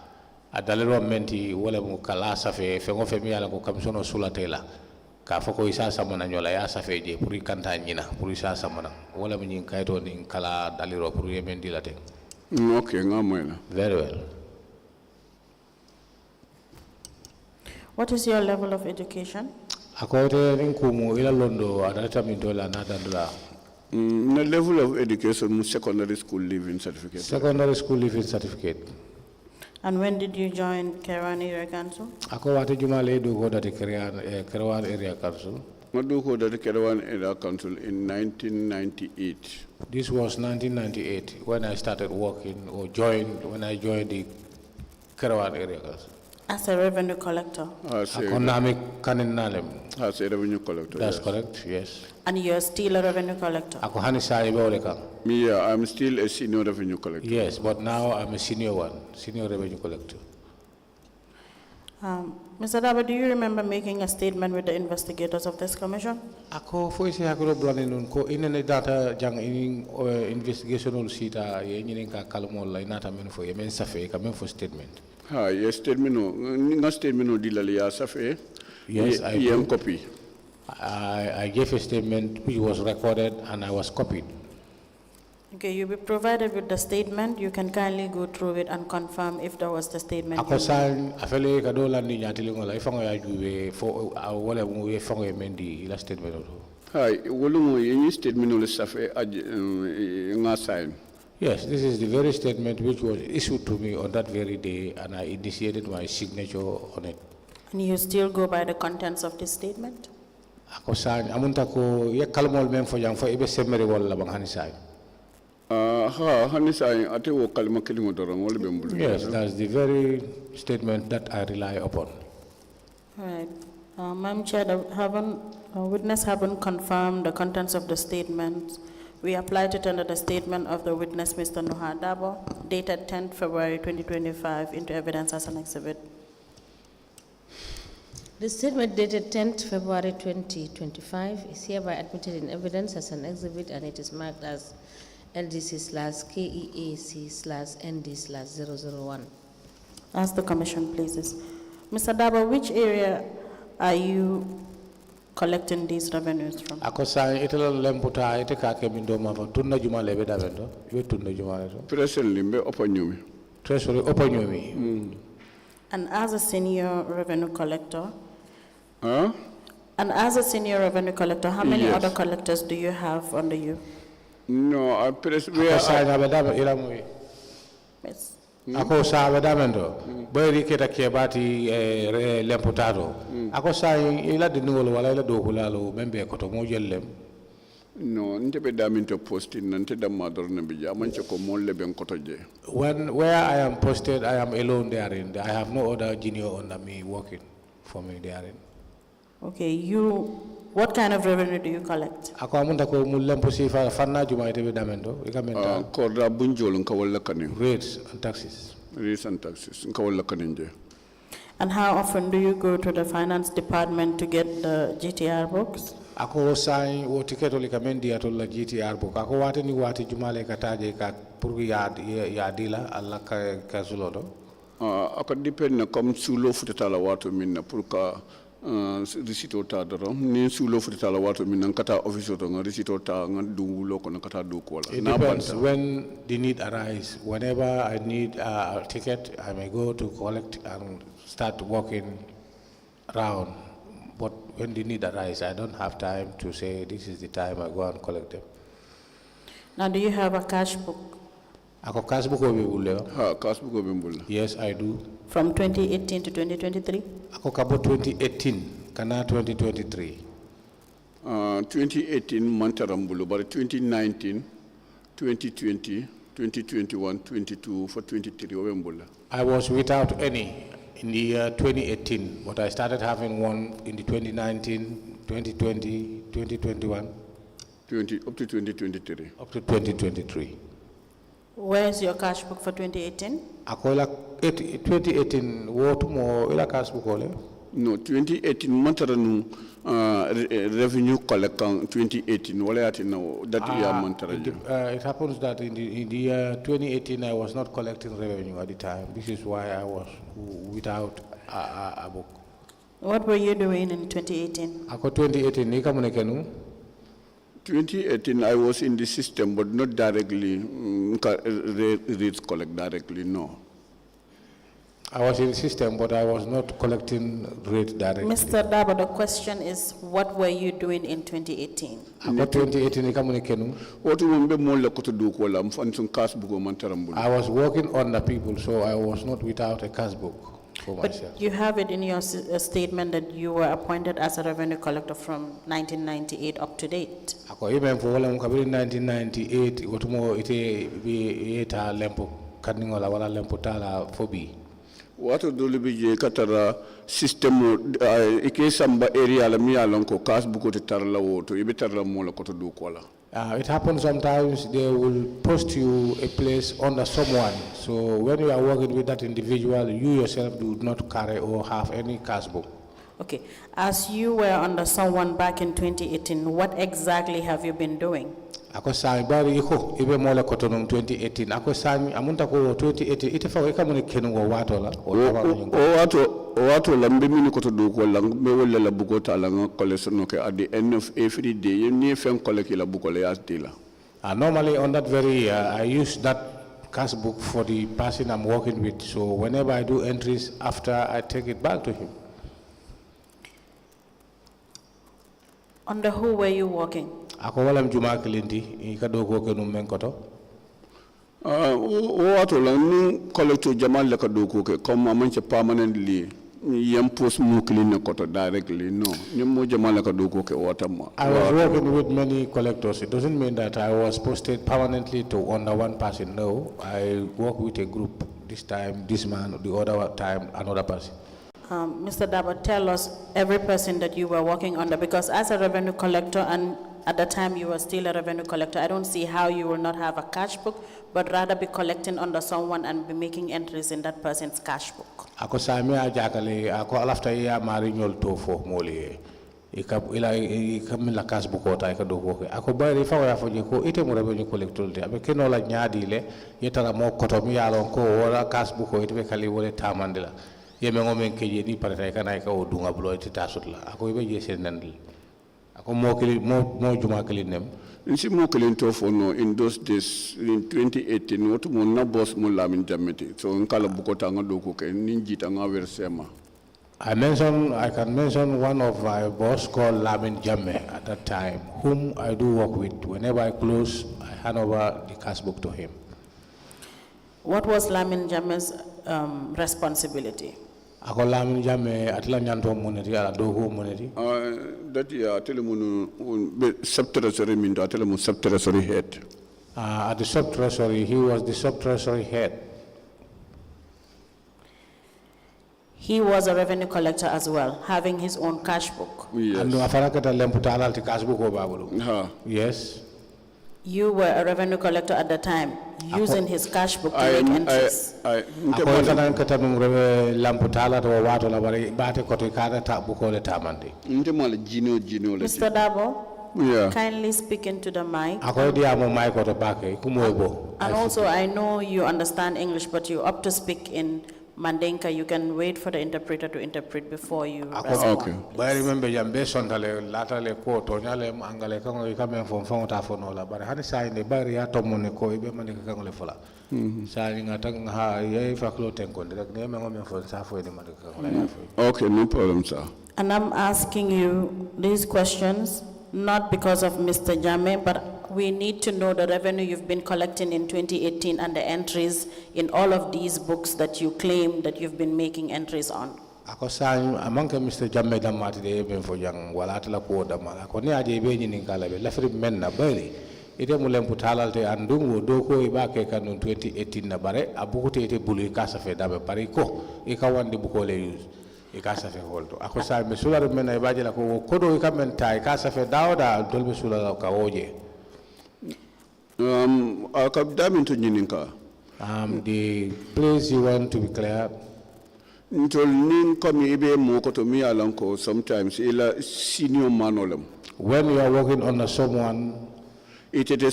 Adalero menti wala mu kala safe fengo femi ala ko kamsono sula tela ka foko isa samana nyola ya safe je puri kanta nyina puri isa samana wala mu nyin kayto ni kala daliro puri yemendi la te. Okay, ngamoyla. Very well. What is your level of education? Akote ninkumu ila londo adata mindola nadandula. The level of education, secondary school leaving certificate. Secondary school leaving certificate. And when did you join Kerewan Area Council? Ako wate jumale do go that Kerewan Area Council. I do go to the Kerewan Area Council in 1998. This was 1998 when I started working or when I joined the Kerewan Area Council. As a revenue collector? As a revenue collector. That's correct, yes. And you're still a revenue collector? Yeah, I'm still a senior revenue collector. Yes, but now I'm a senior revenue collector. Mr. Darboe, do you remember making a statement with the investigators of this commission? Ako foi se hakuro blani nun ko inene data jang in investigation ol sita ye nyinin ka kalmol la inata men fo ye men safe ka men fo statement. Yes, statement no dilali ya safe. Yes, I am copy. I gave a statement which was recorded and I was copied. Okay, you'll be provided with the statement. You can kindly go through it and confirm if that was the statement. Ako san afele kadola ni nyatili ngola ifango ya juwe fo wala mu ye fango ye mendi ila statement oto. Hi, wolu ye statement ol safe nga sign. Yes, this is the very statement which was issued to me on that very day, and I initiated my signature on it. And you still go by the contents of this statement? Ako san amunta ko ye kalmol men fo jang fo ibe semere wala bang hanisay. Yes, that's the very statement that I rely upon. All right. Madam Chair, the witness haven't confirmed the contents of the statement. We apply to tender the statement of the witness, Mr. Nuha Darboe, dated 10th February 2025, into evidence as an exhibit. The statement dated 10th February 2025 is hereby admitted in evidence as an exhibit, and it is marked as LDC/KEAC/ND/001. As the commission pleases. Mr. Darboe, which area are you collecting these revenues from? Ako sa itala lemputa ite kake mindo mafa tunna juma lebe davendo ibe tunna juma leto. Presently mbe opanyumi. Treasury opanyumi. And as a senior revenue collector? Huh? And as a senior revenue collector, how many other collectors do you have under you? No, I press where yes. Ako sa abadamendo bari keta kebati lemputado ako sa ila dinul wala ila do kulalo membe ko to mo jellem no ndebe daminto posting nante damador ne bi jamanche ko molle ben ko toje where I am posted I am alone therein. I have no other junior under me working for me therein. Okay, what kind of revenue do you collect? Ako amunda ko mulempo sifa fanna juma itebe damendo ikamenta korda bunjol nka wala kanin rates and taxes nka wala kanin. And how often do you go to the finance department to get the GTR books? Ako sai o tiketo likamendi atolla GTR book ako wate ni wate jumale kataje ka pour ya dila alla ka zulodo ako depend na comme sulo futata la wato minna pour ka risito ta daro ni sulo futata la wato minna kata office to nga risito ta nga dungulo ko na kata do ko it depends when the need arise. Whenever I need a ticket I may go to collect and start walking around. But when the need arises, I don't have time to say this is the time I go and collect them. Now, do you have a cash book? Ako cash book obi bulle. Ha, cash book obi bulle. Yes, I do. From 2018 to 2023? Ako kabo 2018, kana 2023. 2018 mantarambulu, but 2019, 2020, 2021, 22 for 23 obi I was without any in the year 2018, but I started having one in the 2019, 2020, 2021. Up to 2023. Up to 2023. Where is your cash book for 2018? Akola 2018, what more ila cash book ole? No, 2018 mantaranu revenue collection 2018. Wale ati no that year mantaraja. It happens that in the year 2018 I was not collecting revenue at the time. This is why I was without a book. What were you doing in 2018? Ako 2018 ni kamune kenu. 2018 I was in the system but not directly read collect directly no. I was in the system, but I was not collecting rate directly. Mr. Darboe, the question is, what were you doing in 2018? About 2018, I was working on the people, so I was not without a cash book for myself. But you have it in your statement that you were appointed as a revenue collector from 1998 up to date. Even for 1998, what more it be lempo kadingola wala lempo tala fobi. What do you be katara system ike samba area la mi alonko cash book to tarla woto ibitarla mola koto do kola. It happens sometimes they will post you a place under someone. So when you are working with that individual, you yourself do not carry or have any cash book. Okay. As you were under someone back in 2018, what exactly have you been doing? Ako sami bari iko ibe mola kotonong 2018. Ako sami amunta ko 2018 ite fa ka mune kenungo wato la wato lambe mini koto do ko lang be wala la buko ta lang collection ke at the end of every day you need fen collect la buko le astila. Normally on that very year I use that cash book for the person I'm working with. So whenever I do entries after I take it back to him. Under who were you working? Ako walam juma kilindi ikado ko kenu menkoto. Wato la ni collecto jamal la kado ko ke comme amanche permanently yam post mu clean koto directly no ni mo jamal la kado ko ke watam. I was working with many collectors. It doesn't mean that I was posted permanently to under one person. No, I work with a group. This time this man, the other time another person. Mr. Darboe, tell us every person that you were working under, because as a revenue collector and at the time you were still a revenue collector, I don't see how you will not have a cash book, but rather be collecting under someone and be making entries in that person's cash book. Ako sami ajakale ako alafta ya mari nyol to fo moli ikamila cash book ota ka dogo ke ako bari fa ya foje ko ite mo revenue collector de abe keno la nyaadi le yetara mo koto mi yalon ko wala cash book ite be kali wole tamandila yeme ngomen keje ni parata kana ka o dunga bulo ite tasutla ako ibe je senandil ako mo juma kelinem nsi mo kelin to for no in those days in 2018 what mo na boss mo lamin jameti so nkala bukota nga doko ke ninjita nga versema. I can mention one of my boss called Lamin Jamme at that time, whom I do work with. Whenever I close, I hand over the cash book to him. What was Lamin Jamme's responsibility? Ako Lamin Jamme atla nyanto moneti ala dogo moneti. That year telemunu sub-treasury minto telemu sub-treasury head. At the sub-treasury, he was the sub-treasury head. He was a revenue collector as well, having his own cash book. Yes. Yes. You were a revenue collector at the time, using his cash book to make entries. Mr. Darboe, yeah. Kindly speak into the mic. And also, I know you understand English, but you opt to speak in Mandenka. You can wait for the interpreter to interpret before you respond. Okay. But I remember jambe sontale latale ko tonyale angale kango ikame from fonta fonola but hani sa inde bari ya tomone ko ibe mane kango le fola sa nga tang ha ye faklo tenko de ne me ngome fon sa fo de mane kango la fo. Okay, no problem, sir. And I'm asking you these questions not because of Mr. Jamme, but we need to know the revenue you've been collecting in 2018 and the entries in all of these books that you claim that you've been making entries on. Ako sa amangke Mr. Jamme damati de ben fo jang wala tala ko damala ko ni aje be nyini kala be lafri men na bari ite mulem putalalte andungo do ko ibake kanun 2018 na bare abukute ite bulu ka safe dabe pare ko e ka wande bu ko le use e ka safe holto ako sa me sular men na ibaje la ko kodo e ka men tay ka safe dawda dolbe sular ka oje. The place you want to be clear. Sometimes senior man. When you are working under someone, it is a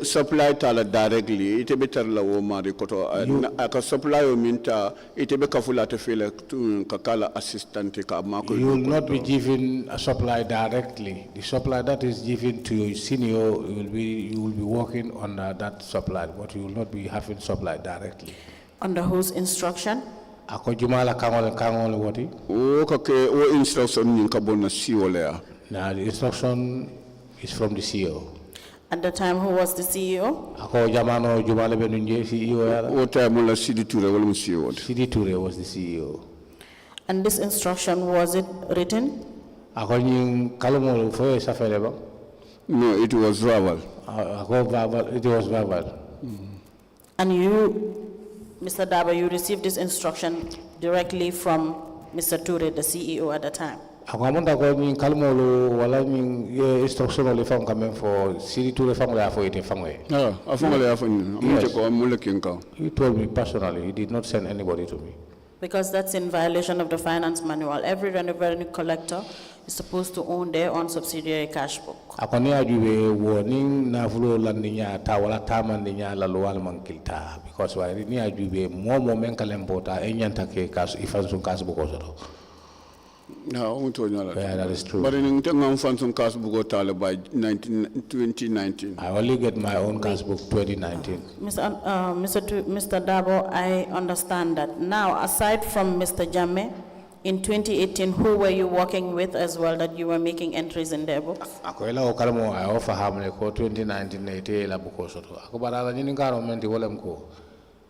supply tala directly. It be terla wo mari koto. Aka supply o minta. It be kafula te fele tu kakala assistant ka mako. You will not be given a supply directly. The supply that is given to your senior, you will be working under that supply, but you will not be having supply directly. Under whose instruction? Ako jumala kangol wati. O ka ke o instruction ni ka bona CEO le. Now the instruction is from the CEO. At the time, who was the CEO? Ako jamano jumala benunje CEO yara. O time la Sidi Toure wala CEO. Sidi Toure was the CEO. And this instruction, was it written? Ako nying kalumolo fo safele ba? No, it was verbal. Ako verbal, it was verbal. And you, Mr. Darboe, you received this instruction directly from Mr. Toure, the CEO at the time? Ako amonda ko nying kalumolo wala nying instruction ole fam kamen for Sidi Toure fam la fo ite famwe. Afanga le afanya. Amute ko amule kinka. He told me personally, he did not send anybody to me. Because that's in violation of the finance manual. Every revenue collector is supposed to own their own subsidiary cash book. Akoni ajube warning na fulo landinya ta wala tamandinya la loal mankilta because why ni ajube mo men kalempota enyanta ke kas ifansun kas bukoso. Yeah, that is true. But in Fansun cash book by 2019. I only get my own cash book 2019. Mr. Darboe, I understand that. Now, aside from Mr. Jammeh, in 2018, who were you working with as well that you were making entries in their books? Akoela okalmo I offer hamle ko 2019 ete la bukoso. Akobara nyini ngaro menti wolem ko.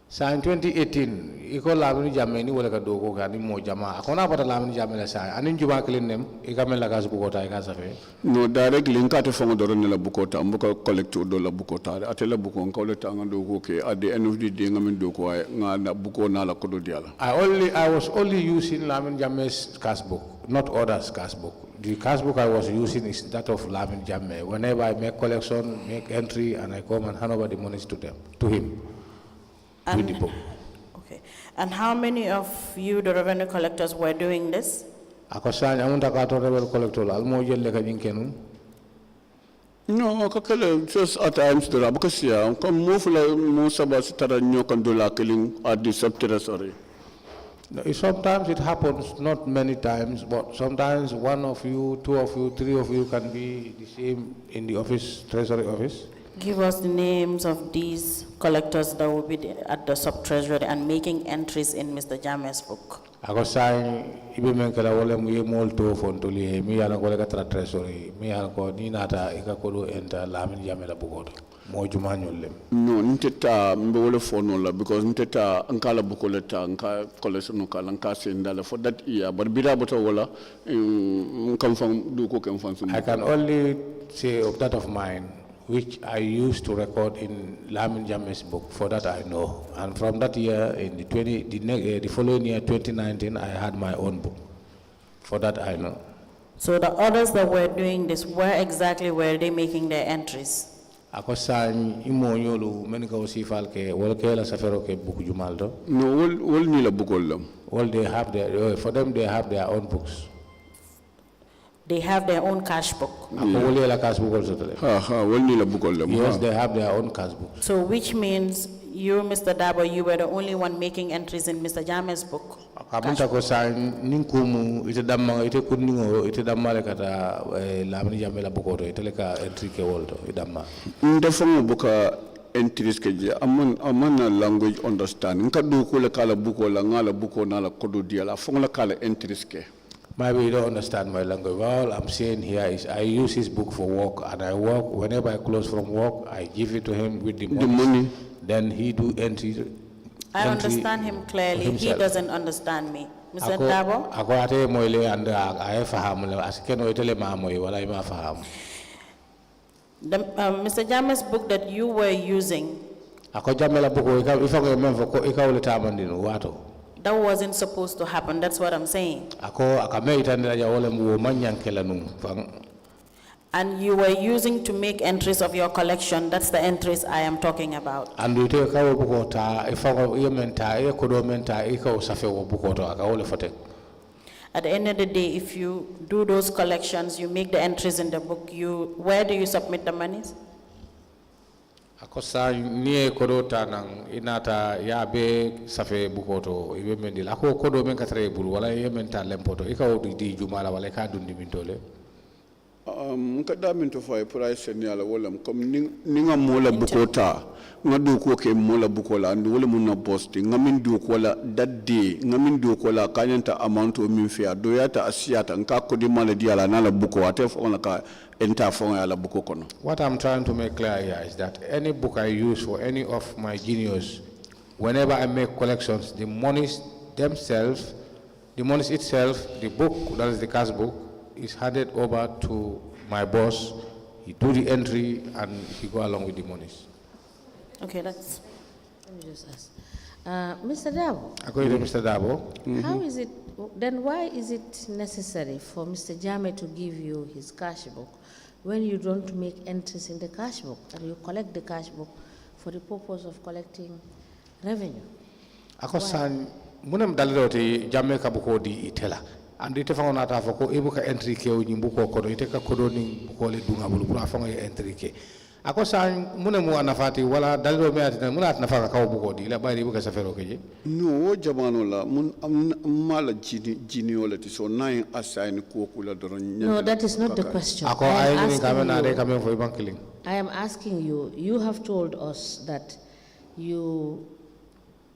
Sa in 2018, iko lamini jamme ni wala ka dogo ka ni mo jama. Akona pata lamini jamme la sa. Anin juba kilinem ikame la gas bukota ikasafe. No direct link ate fongo doro ni la bukota mbuka collect do la bukota. Ate la buko nka ole tanga dogo ke at the end of the day ngamen dogo nga na buko na la kodo diala. I was only using lamini jamme's cash book, not others' cash book. The cash book I was using is that of Lamin Jammeh. Whenever I make collection, make entry, and I come and hand over the monies to him. And, okay. And how many of you, the revenue collectors, were doing this? No, just at times the because yeah, come move like most of us tara nyokan do la killing at the sub-territory. Sometimes it happens, not many times, but sometimes one of you, two of you, three of you can be the same in the office, treasury office. Give us the names of these collectors that will be at the sub-treasury and making entries in Mr. Jammeh's book. Ako saying ibe menkela wala mo yemol to fontuli mi yana ko ka treasury mi yana ko ni nata ikakodo enta Lamin Jammeh la bukoto mo juma nyollem. No, nteta mbe wala fono la because nteta ankala bukoleta anka collection kala anka sendala for that year but bida boto wala kam fam du ko kam fam. I can only say of that of mine which I used to record in Lamin Jammeh's book. For that I know. And from that year, in the following year, 2019, I had my own book. For that I know. So the others that were doing this, where exactly were they making their entries? Ako san imonyolu menika usifal ke wolke la safero ke book jumaldo. No, wol ni la bookol. Well, they have their for them they have their own books. They have their own cash book. Yes, they have their own cash book. So which means you, Mr. Darboe, you were the only one making entries in Mr. Jammeh's book. Entries keje amana language understanding kadu ko le kala buko la ngala buko na la kodo dia la fonga kala entries ke. Maybe you don't understand my language. All I'm saying here is I use his book for work, and I work. Whenever I close from work, I give it to him with the money. Then he do entry. I understand him clearly. Himself. He doesn't understand me. Mr. Darboe? Ako ate moile and I faham le asikeno itele ma moy wala ima faham. Mr. Jammeh's book that you were using. Ako Jammeh la book ifako memfo ko ikawle tamandino wato. That wasn't supposed to happen. That's what I'm saying. And you were using to make entries of your collection. That's the entries I am talking about. At the end of the day, if you do those collections, you make the entries in the book, where do you submit the monies? Akosa nie kodota nang inata ya be safe bukoto ibe mendil ako kodo men katre buru wala ye menta lempoto ikaw di jumala wala ka dundi mintole. Kadamin to fay price nyala wala comme ninga mola bukota ngadu ko ke mola bukola and wala mun na posti ngamin du ko la dadde ngamin du ko la kanyanta amount o min fiya do yata asiata nka ko di mala di ala na la buko ate fo na ka enta fo ala buko kono. What I'm trying to make clear here is that any book I use for any of my juniors, whenever I make collections, the monies themselves, the monies itself, the book, that is the cash book, is handed over to my boss. He do the entry and he go along with the monies. Okay, let's. Let me just ask. Mr. Darboe. According to Mr. Darboe. How is it, then why is it necessary for Mr. Jame to give you his cash book when you don't make entries in the cash book and you collect the cash book for the purpose of collecting revenue? Akosan munem daliroti Jame kabuko di itela. And ite fango nata foko ibuka entry ke o nyimbuko kodo ite ka kodo ni ko le dunga bulu pura fango entry ke ako sa mune mu anafati wala dalilo me atina muna atnafaka ka buko di la bayri buka safero ke je no jamano la mun mala jini wala ti so nine assign ko kula doron. No, that is not the question. Ako ay ni kamena de kamen for banking. I am asking you, you have told us that you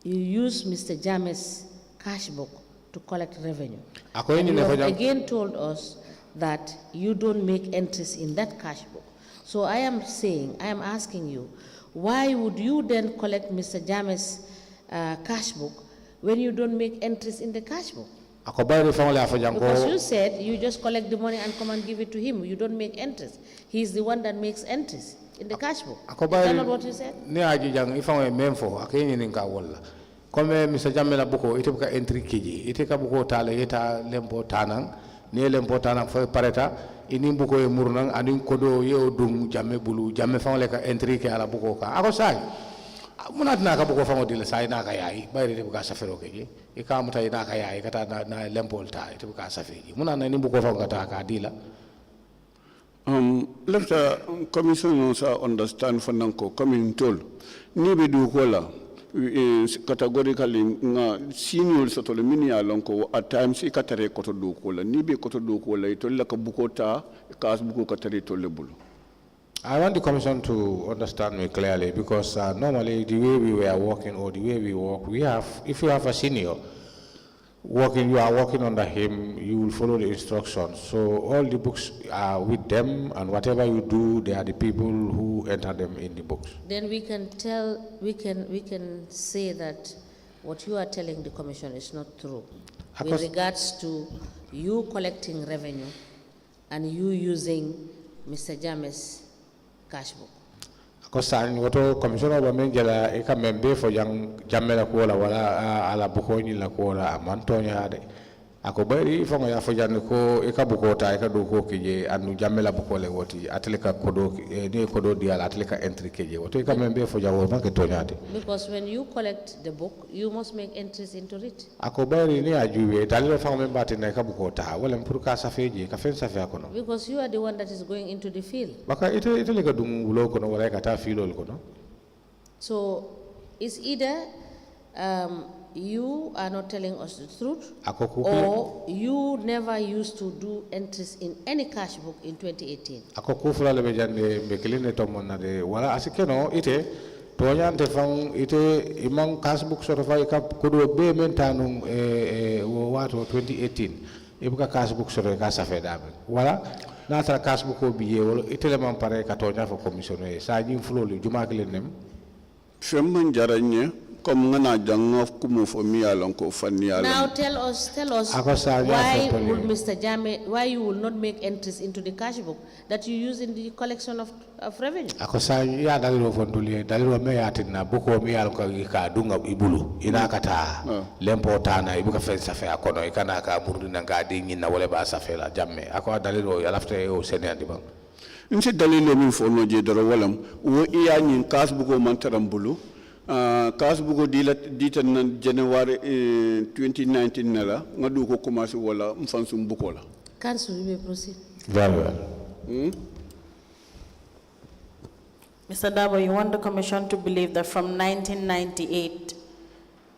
use Mr. Jame's cash book to collect revenue. And you have again told us that you don't make entries in that cash book. So I am asking you, why would you then collect Mr. Jame's cash book when you don't make entries in the cash book? Because you said you just collect the money and come and give it to him. You don't make entries. He's the one that makes entries in the cash book. Is that not what you said? Comme Mr. Jamela buko ite buka entry kiji ite ka buko tala yeta lempo tanang ne lempo tanang fa pareta ini buko e murnang adin kodo yo dung jamme bulu jamme fa le ka entry ke ala buko ka ako sai munat na ka buko fa ngodi sai na ka yayi bayri ite buka safero keji e ka mutai na ka yayi kata na lempo ta ite buka safeji munat na ni buko fa ngata ka dila left commission also understand for nanko coming told ni be du ko la categorically nga senior sotole mini alonko at times ikatare koto do kola ni be koto do kola to la ka bukota kas buko katare to lebulu. I want the commission to understand me clearly because normally the way we were working or the way we work, we have, if you have a senior working, you are working under him, you will follow the instructions. So all the books are with them, and whatever you do, they are the people who enter them in the books. Then we can say that what you are telling the commission is not true with regards to you collecting revenue and you using Mr. Jame's cash book. Kosan woto commissioner ba men jala e kam membe fo jang jammela ko wala ala buko ni la ko la mantonya de ako bari fo ya fo jan ko e ka buko ta e ka do ko kije anu jammela buko le woti atleka kodo ne kodo di ala atleka entry kije woto e kam membe fo jawo ma ke tonyade because when you collect the book you must make entries into it. Ako bari ni ajuwe dalilo fa membe atina ka buko ta wala pour ka safeji ka fen safe akono because you are the one that is going into the field. Baka ite le ka dum wulo kono wala ka ta filol kono. So it's either you are not telling us the truth, or you never used to do entries in any cash book in 2018. Ako kufula le bejande bekeline to monade wala asikeno ite toyante fang ite imang cash book sort of ka kudo be mentanum wato 2018 ibuka cash book sort of ka safe dabe wala na tra cash book ko biye wala ite le man pare ka tonya fo commissioner sa jim fulo le juma kele nem femman jaranye comme ngana jang kumu fo mi alon ko fanni alon. Now tell us why would Mr. Jame, why you will not make entries into the cash book that you use in the collection of revenue? Akosa ya dalilo fonduli dalilo me yatina buko mi alon ka dunga ibulu ina kata lempo tana ibuka fensa fe akono ikana ka burdina ngadi nyina wala ba safela jamme akwa dalilo ya lafte o senandi bang nsi dalilo mi fo no je doro walam wo iya nyin kas buko mantaram bulu kas bugo dita na January 2019 nala ngadu ko commencé wala mfansum buko la. Council, you may proceed. Very well. Mr. Darboe, you want the commission to believe that from 1998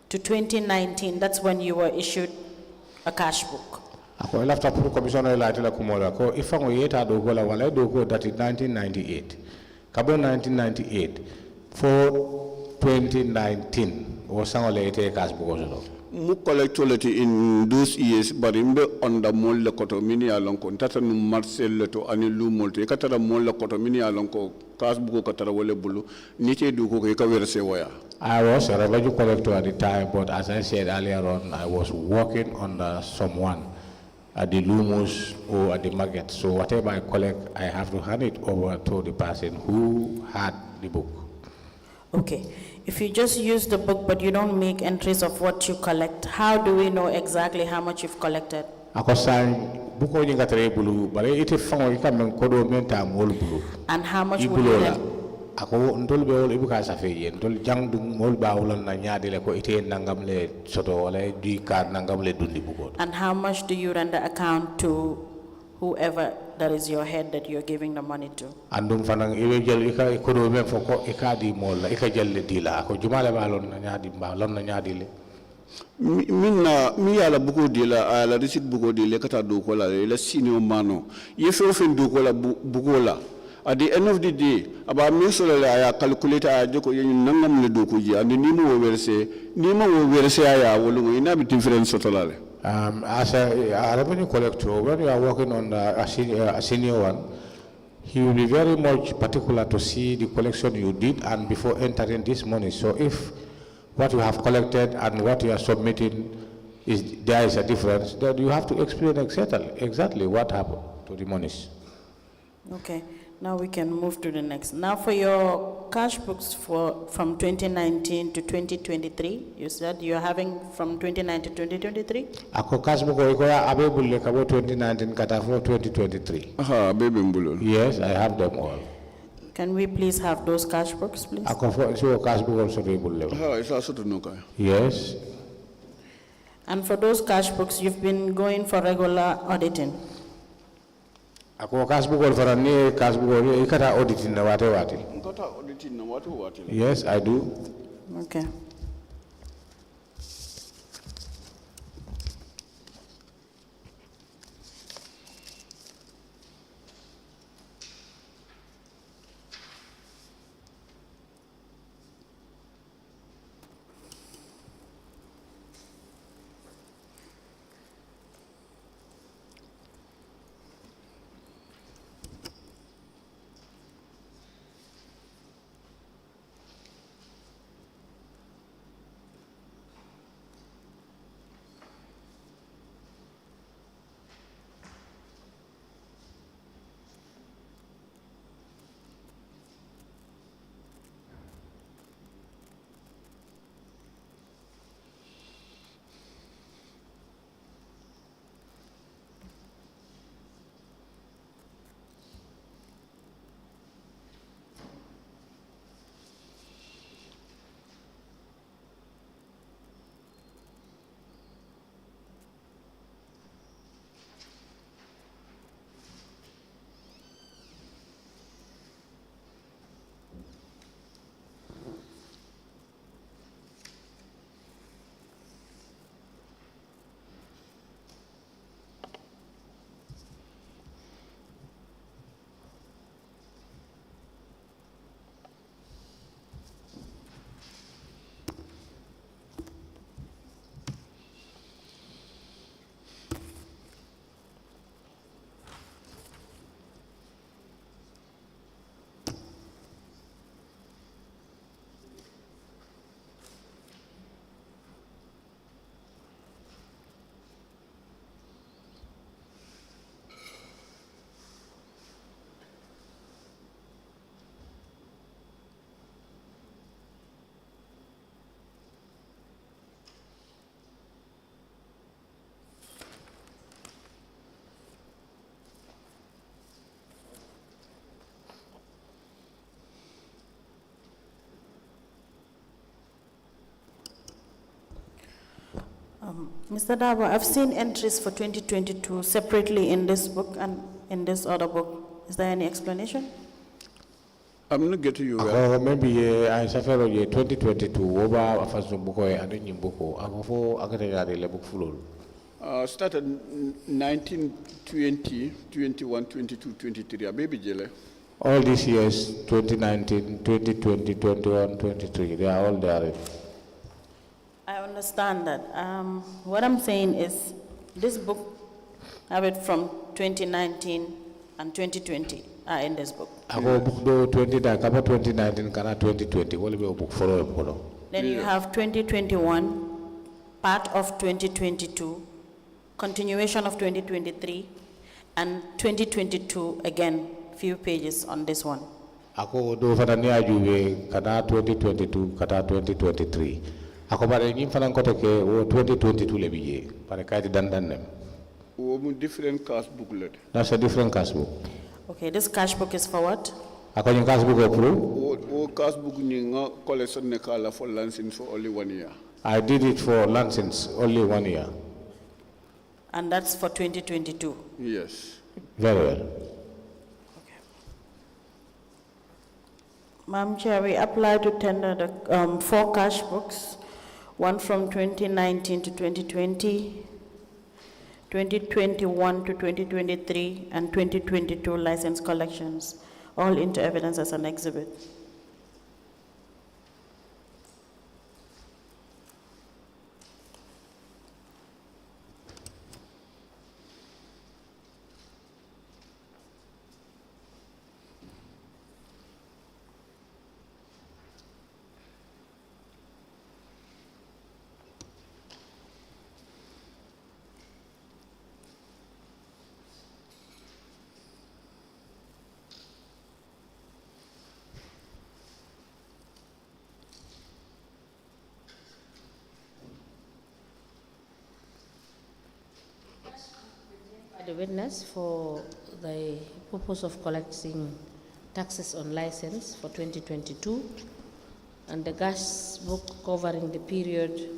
to 2019, that's when you were issued a cash book. Ako lafta pour commissioner la tela kumola ko ifango yeta do gola wala do go that is 1998. Kabo 1998 for 2019 o sangole ete kas bugo mu collectolity in those years but imbe on the mol le koto mini alon ko tata no marcel le to ani lu molto e katara mol le koto mini alon ko kas bugo katara wala bulu ni te du ko ka werse waya. I was a revenue collector at the time, but as I said earlier on, I was working under someone at the Lumos or at the market. So whatever I collect, I have to hand it over to the person who had the book. Okay. If you just use the book but you don't make entries of what you collect, how do we know exactly how much you've collected? And how much would you then? Ako ndol be wol ibuka sa feye ndol jangdu mol ba wolon na nyaade le ko ite nangam le soto wala di card nangam le dundi bugo. And how much do you render account to whoever that is your head that you're giving the money to? Andum fanang iwe jel ika ko do men foko ika di mol la ika jel le dila ko jumale ba lon na nyaadi ba lon na nyaadi le minna mi yala bugo dila ala receipt bugo dile kata do ko la la senior mano ye fe ofen do ko la bugo la. At the end of the day, about me so I calculate a joke in Nangam Ledukuji and the Nimo will say, I will not be different totally. As a revenue collector, when you are working on a senior one, he will be very much particular to see the collection you did and before entering this money. So if what you have collected and what you are submitting there is a difference, then you have to explain exactly what happened to the monies. Okay. Now we can move to the next. Now for your cash books from 2019 to 2023, you said you're having from 2019 to 2023? Ako cash book ko abe bulle kabo 2019 kata for 2023. Aha, baby mbulo. Yes, I have them all. Can we please have those cash books, please? Ako for so cash book also be bulle. Aha, it's also to know. Yes. And for those cash books, you've been going for regular auditing. Ako kasbugol farani kasbugol ikata auditing na wate. Ikata auditing na wate. Yes, I do. Okay. Mr. Darboe, I've seen entries for 2022 separately in this book and in this other book. Is there any explanation? I'm not getting you well. Maybe I suffer 2022 over a first book and then book. I go for a book full. Started 19, 20, 21, 22, 23. A baby jele. All these years, 2019, 2020, 21, 23, they are all there. I understand that. What I'm saying is, this book, I have it from 2019 and 2020 are in this book. I go book do 2019, kana 2020. What will be book follow? Then you have 2021, part of 2022, continuation of 2023, and 2022 again, few pages on this one. Ako do fana ni ajuwe kana 2022, kana 2023. Ako bare ni fana kote ke o 2022 le biye. Pare kay dandan nem. Different cash booklet. That's a different cash book. Okay, this cash book is for what? Ako yung cash book approve? O cash book ni nga collection ne kala for license for only 1 year. I did it for license only 1 year. And that's for 2022? Yes. Very well. Madam Chair, we applied to tender the 4 cash books, one from 2019 to 2020, 2021 to 2023, and 2022 license collections, all into evidence as an exhibit. The witness for the purpose of collecting taxes on license for 2022 and the gas book covering the period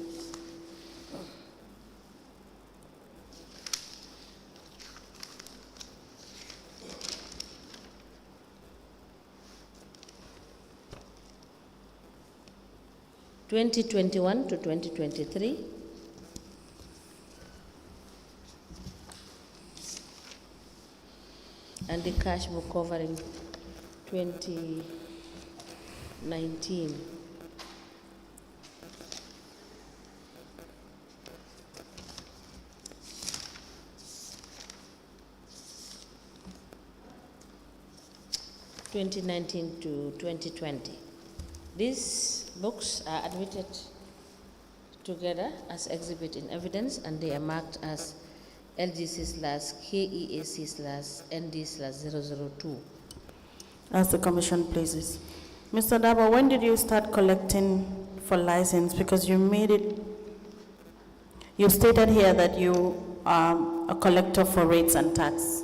(2021 to 2023). And the cash book covering 2019. (2019 to 2020). These books are admitted together as exhibit in evidence, and they are marked as LGC/KEAC/ND/002. As the Commission pleases. Mr. Darboe, when did you start collecting for license? Because you stated here that you are a collector for rates and tax.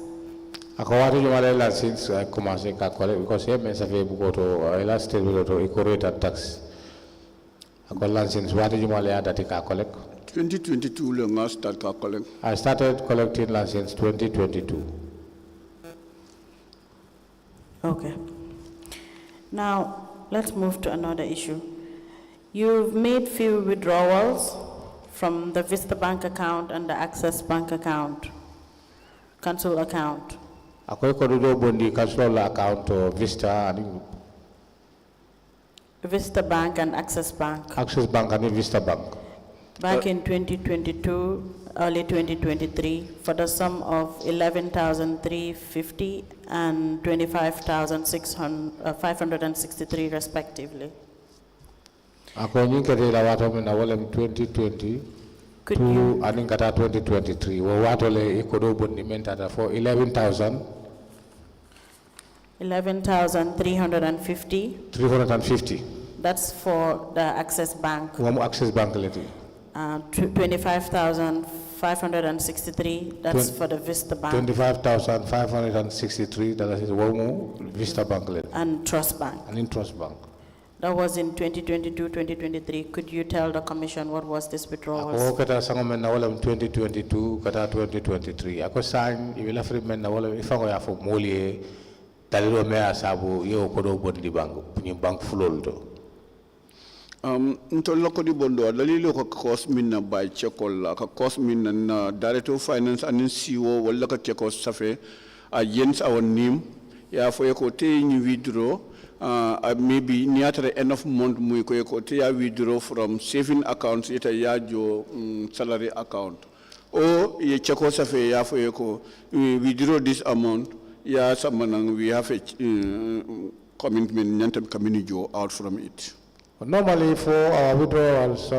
Akawati jumale license commencé ka collect because here men safe buko to last state buko to rate and tax. Ako license wati jumale adati ka collect. 2022 le nga start ka collect. I started collecting license 2022. Okay. Now, let's move to another issue. You've made few withdrawals from the Vista Bank account and the Access Bank account, council account. Akoy ko do bondi council account to Vista and Vista Bank and Access Bank. Access Bank and Vista Bank. Back in 2022, early 2023, for the sum of 11,350 and 25,563 respectively. According to the water in 2020 to 2023, we watole ikodo bondi menta for 11,350. 350. That's for the Access Bank. Access Bank lady. 25,563. That's for the Vista Bank. 25,563. That is Womu Vista Bank lady. And Trust Bank. And in Trust Bank. That was in 2022, 2023. Could you tell the Commission what was this withdrawal? Ako kata sangomen na wala 2022 kata 2023. Ako sign ibila free men na wala ifango ya fo molie dalilo mea sabu yo kodo bondi bank punyi bank fuloldo. Ntoloko di bondo dalilo ka cost minna by chekola ka cost minna na director of finance and CEO wala ka cheko safe against our name ya fo ko te ni withdraw maybe near the end of month mu ko te ya withdraw from saving accounts ita ya jo salary account o ye cheko safe ya fo ko withdraw this amount ya samanang we have a commitment nyanta community out from it. Normally, for our withdrawals,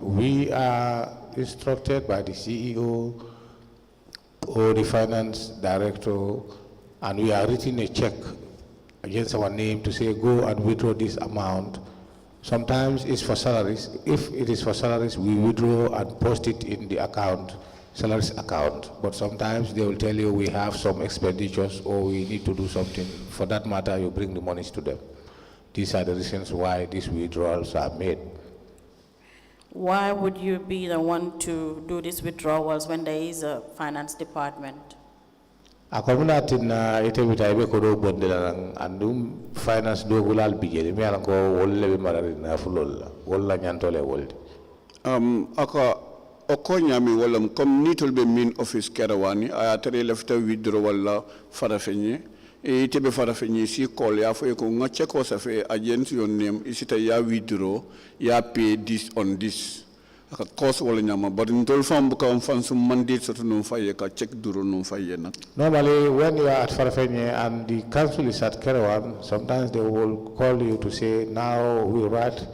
we are instructed by the CEO or the finance director, and we are writing a check against our name to say, go and withdraw this amount. Sometimes it's for salaries. If it is for salaries, we withdraw and post it in the account, salaries account. But sometimes they will tell you we have some expenditures or we need to do something. For that matter, you bring the monies to them. These are the reasons why these withdrawals are made. Why would you be the one to do these withdrawals when there is a finance department? Akomuna tina ite bitaibe kodo bondela andum finance do gulal bijeli mi alanko wolle be marari na fulolla walla nyantole wolde. Aka okonya mi wolam comme nitol be min office Kerewani ayatare lefta withdrawal la farafenye. Ite be farafenye si call ya fo ko ngache ko sa fe agent your name isita ya withdraw ya pay this on this aka cost wala nyama but ndol fam bu ko fan sum mandate soto no faye ka check duro no faye nak. Normally when you are at farafenye and the council is at Kerewan, sometimes they will call you to say now we write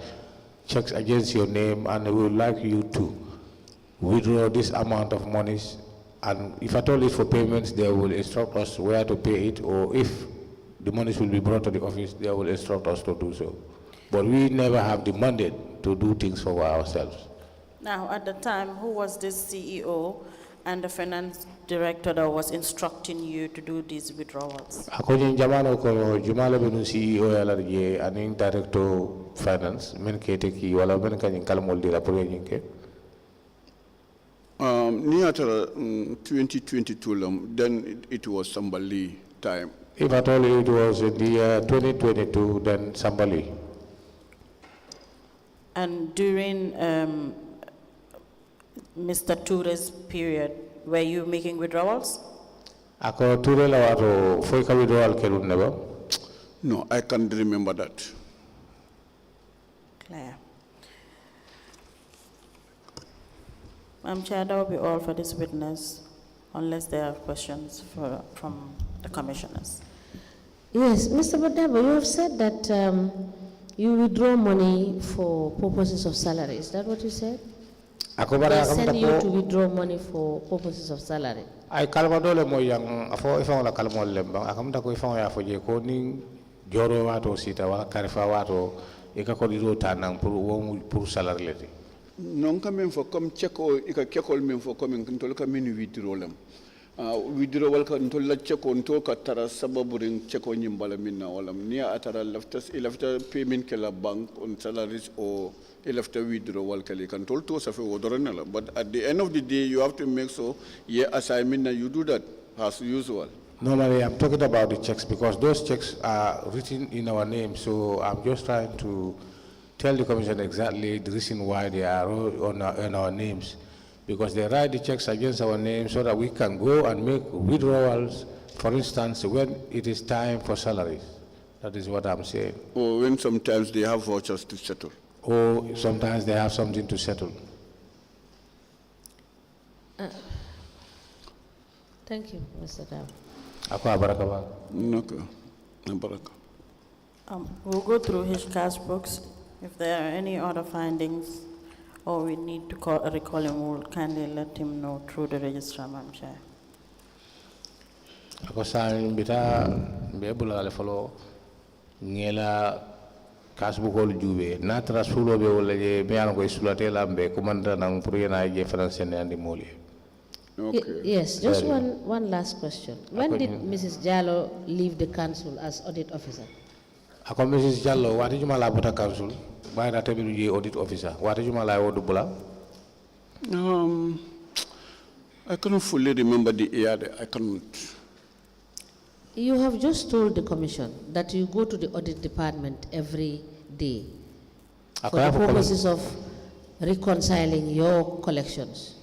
checks against your name and we would like you to withdraw this amount of monies. And if at all it's for payments, they will instruct us where to pay it, or if the monies will be brought to the office, they will instruct us to do so. But we never have the mandate to do things for ourselves. Now, at the time, who was this CEO and the finance director that was instructing you to do these withdrawals? According to Jamano ko Jumala benu CEO yalarje aning director finance men kete ki wala men kanyin kalmol dira pour yinke. Near 2022, then it was Sambali time. If at all it was in the year 2022, then Sambali. And during Mr. Ture's period, were you making withdrawals? Ako Ture la wato foi ka withdrawal kelun never. No, I can't remember that. Clear. Madam Chair, that will be all for this witness, unless there are questions from the commissioners. Yes, Mr. Darboe, you have said that you withdraw money for purposes of salary. Is that what you said? They send you to withdraw money for purposes of salary. I kalma dole mo yang afo ifang la kalmo lembang akam da ko ifang ya fo je ko ni joro wato sita wala karifa wato e ka ko diro tanang pour salary leti. Non kamen fo comme cheko ika kekol men fo comme ntol ka men withdraw lam withdraw ka ntol la cheko ntol ka tara sababu ring cheko nyimbala minna wala ni atara lafta payment ke la bank on salaries or lafta withdrawal ka le kan tol to sa fe wodorana la but at the end of the day you have to make so assignment na you do that as usual. Normally I'm talking about the checks because those checks are written in our name, so I'm just trying to tell the commission exactly the reason why they are on our names, because they write the checks against our names so that we can go and make withdrawals, for instance, when it is time for salaries. That is what I'm saying. Or when sometimes they have vouchers to settle. Or sometimes they have something to settle. Thank you, Mr. Darboe. We'll go through his cash books. If there are any other findings or we need to recall him, we'll kindly let him know through the registrar, Madam Chair. Ako sa bita bebula le follow ngela kasbukol jube na trasulo be wala je be an ko isulate lambe komanda nang puriyana je français ne andi moli. Okay. Yes, just one last question. When did Mrs. Jallo leave the council as audit officer? Ako Mrs. Jallo wati juma la buta council bay na tabiru je audit officer wati juma la wodu bula. I cannot fully remember the year. I cannot. You have just told the commission that you go to the audit department every day. for the purposes of reconciling your collections.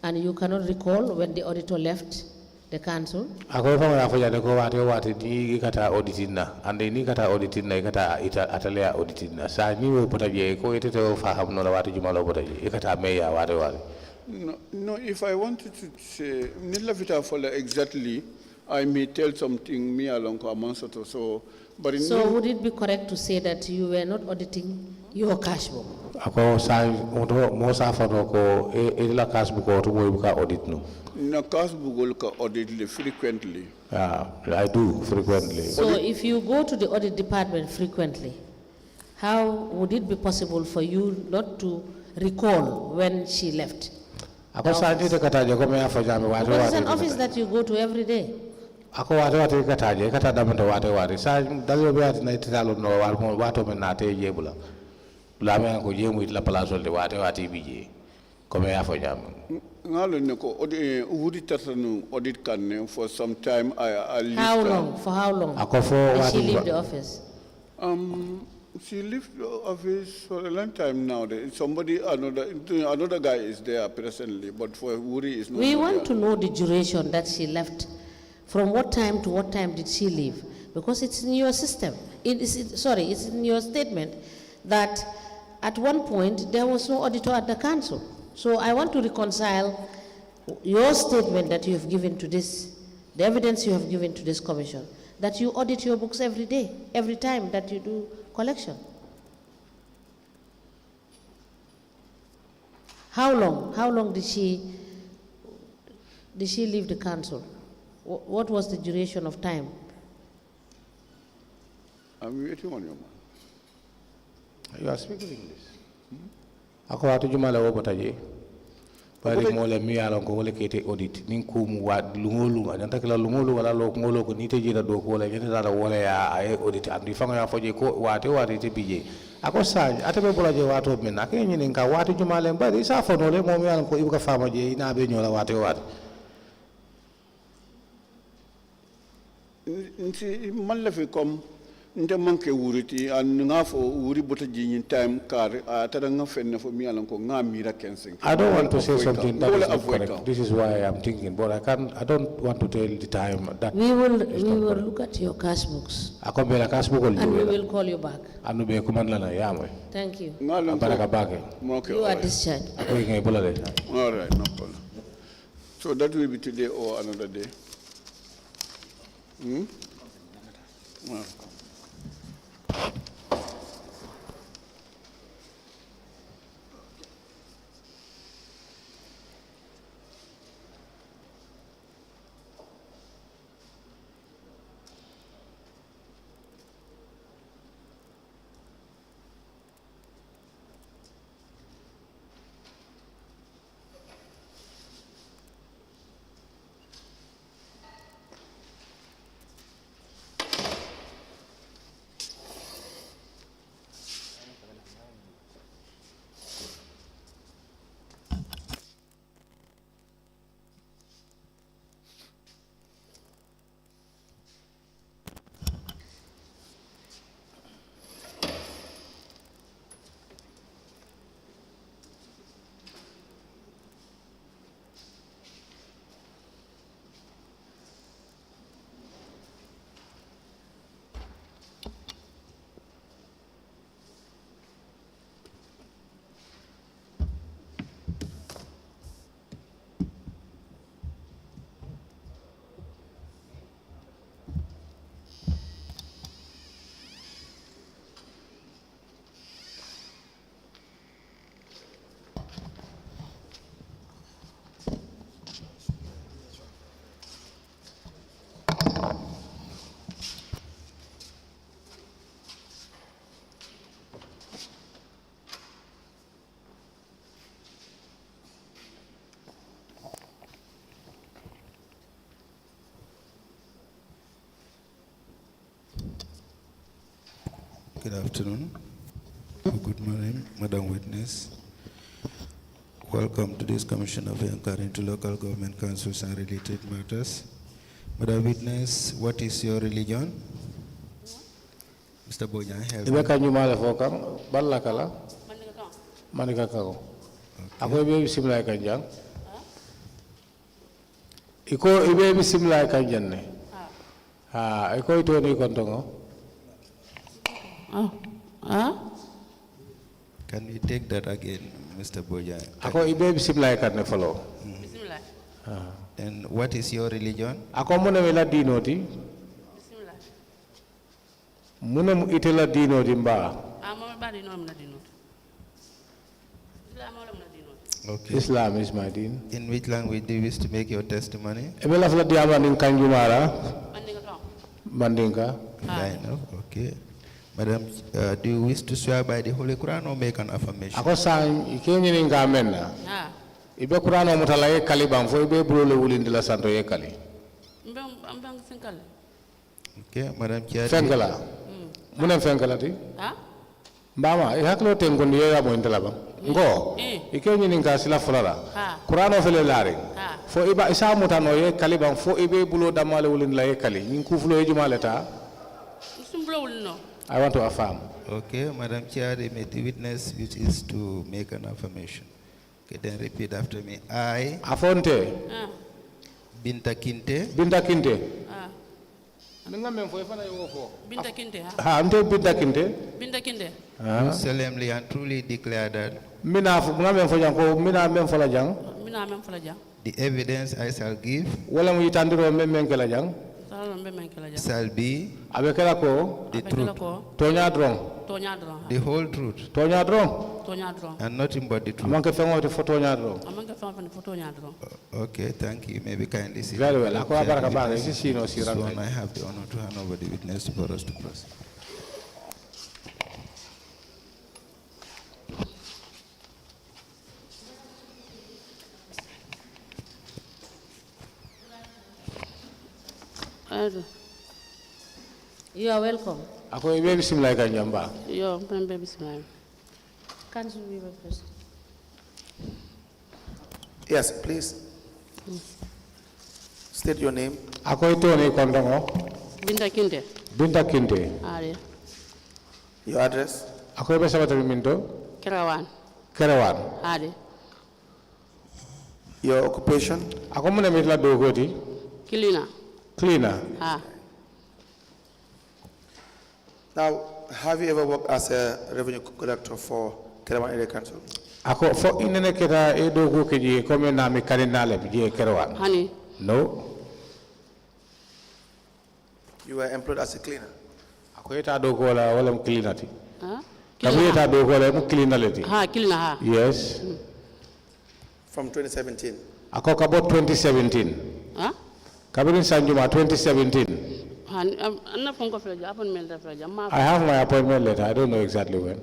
And you cannot recall when the auditor left the council? Ako fa ya fa ko wate di kata auditina ande ni kata auditina kata atalea auditina sa ni wo pota je ko etete o fa ham no la wate jumalo pota je kata meya wate. No, if I wanted to say nilla vita fola exactly, I may tell something me along among so but so would it be correct to say that you were not auditing your cash book? Ako sa mo sa fa ko e la cash book o to mo ka audit no. Na cash book ka audit frequently. Yeah, I do frequently. So if you go to the audit department frequently, how would it be possible for you not to recall when she left? Because it's an office that you go to every day. Ako wate kataje kata damanda wate sa dalio be at na italo no wato men na te jebula la me ko jemu itla palaso de wate bije ko me afo jam ngalo ne ko audit tatanu audit kan for some time I how long for how long ako for she leave the office? She left the office for a long time now. Another guy is there presently, but for Uri is not. We want to know the duration that she left. From what time to what time did she leave? Because it's in your system. It's in your statement that at one point there was no auditor at the council. So I want to reconcile your statement that you have given to this, the evidence you have given to this commission, that you audit your books every day, every time that you do collection. How long did she leave the council? What was the duration of time? I'm waiting on you, man. You are speaking English. Ako watu jumala wo botaje. Bari mole mi ala ko wole kete audit nin ko mu wa lungolu anta kala lungolu wala lo ngolo ko ni te jira do ko wala nyata da wala ya ay audit andi fanga ya foje ko wate te bije ako sa atabe bolaje wato men ak nyini ka watu jumala bari sa fono le mo mi ala ko ibuka fama je ina be nyola wate nti man la fi comme nte manke wuriti an nga fo wuri bota jinyin time car tada nga fenne fo mi alan ko nga mira kensen. I don't want to say something that is not correct. This is why I am thinking, but I don't want to tell the time that we will look at your cash books. And we will call you back. Thank you. You are discharged. All right, no problem. So that will be today or another day. Good afternoon. Good morning, Madam Witness. Welcome to this Commission of Inquiry into Local Government Councils and Related Matters. Madam Witness, what is your religion? Mr. Bojan, help me. Manika Kako. Ako ibe similar kanjang. Iko ibe similar kanjan ne. Iko itu ni kontongo. Can we take that again, Mr. Boja? Ako ibe similar kan ne follow. Bismillah. And what is your religion? Ako muna mela dinoti. Bismillah. Muna itela dinoti mba. Mama ba dino mna dinoti. Islam wala mna dinoti. Okay. Islam is my deen. In which language do you wish to make your testimony? Ebela fla diama nin kanjumara. Mandinga to. Mandinga. I know. Okay. Madam, do you wish to swear by the Holy Quran or make an affirmation? Ako sang ikenyi ni ngamenna. Ibe Quran o mutala ye kali bang fo ibe brole wulindi la santo ye kali. Mbang senkala. Okay, Madam Chair. Fenkala. Muna fenkala ti? Mbama, ihaklo tengondi ye abo intala bang. Ngo. Ikenyi ni ngasila fulala. Quran o fele lari. Fo iba isa mutano ye kali bang fo ibe bulo damale wulindi la ye kali. Ninku fulo ye jumale ta. I want to affirm. Okay, Madam Chair, you may the witness which is to make an affirmation. Okay, then repeat after me. I, Afonte, Binta Kinteh, Binta Kinteh. Binta Kinteh. Ante Binta Kinteh. Binta Kinteh. do solemnly and truly declare that Mina the evidence I shall give shall be the truth, the whole truth, and nothing but the truth. Okay, thank you. Maybe kindly sit. Very well. So I have the honor to hand over the witness for us to proceed. You are welcome. Ako ibe bismillah kanjamba. Yo, baby bismillah. Can you be first? Yes, please. State your name. Ako ito ni kondongo. Binta Kinteh. Binta Kinteh. Your address. Ako ibe sabatari minto. Kerewan. Kerewan. Your occupation. Ako muna mitla dogoti. Cleaner. Cleaner. Now, have you ever worked as a revenue collector for Kerewan Area Council? Ako fo inene keta e dogo keji kome na mi karinale je Kerewan. Honey. No. You were employed as a cleaner. Ako eta dogo la wala mu cleaner ti. Kamu eta dogo la mu cleaner leti. Cleaner Yes. From 2017. Ako kabo 2017. Kabirin Sanjuma 2017. I have my appointment letter. I don't know exactly when.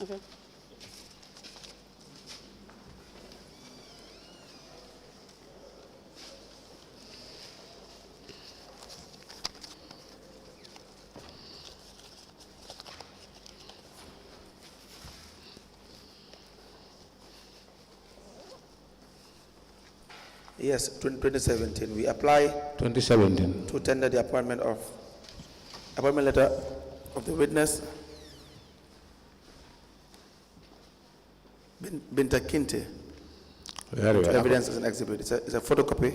Okay. Yes, 2017. We apply 2017 to tender the appointment letter of the witness Binta Kinteh. Very well. Evidence is an exhibit. It's a photocopy.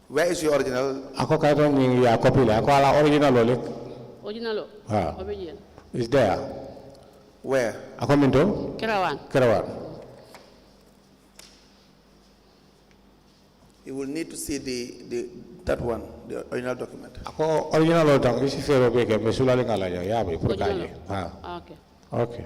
Where is your original? Ako kaito ni ya copy la. Ako ala original lo lek. Original. Is there? Where? Ako minto? Kerewan. Kerewan. You will need to see that one, the original document. Ako original lo tang isi fero beke mesula le ngala ya be pour kaje. Okay. Okay.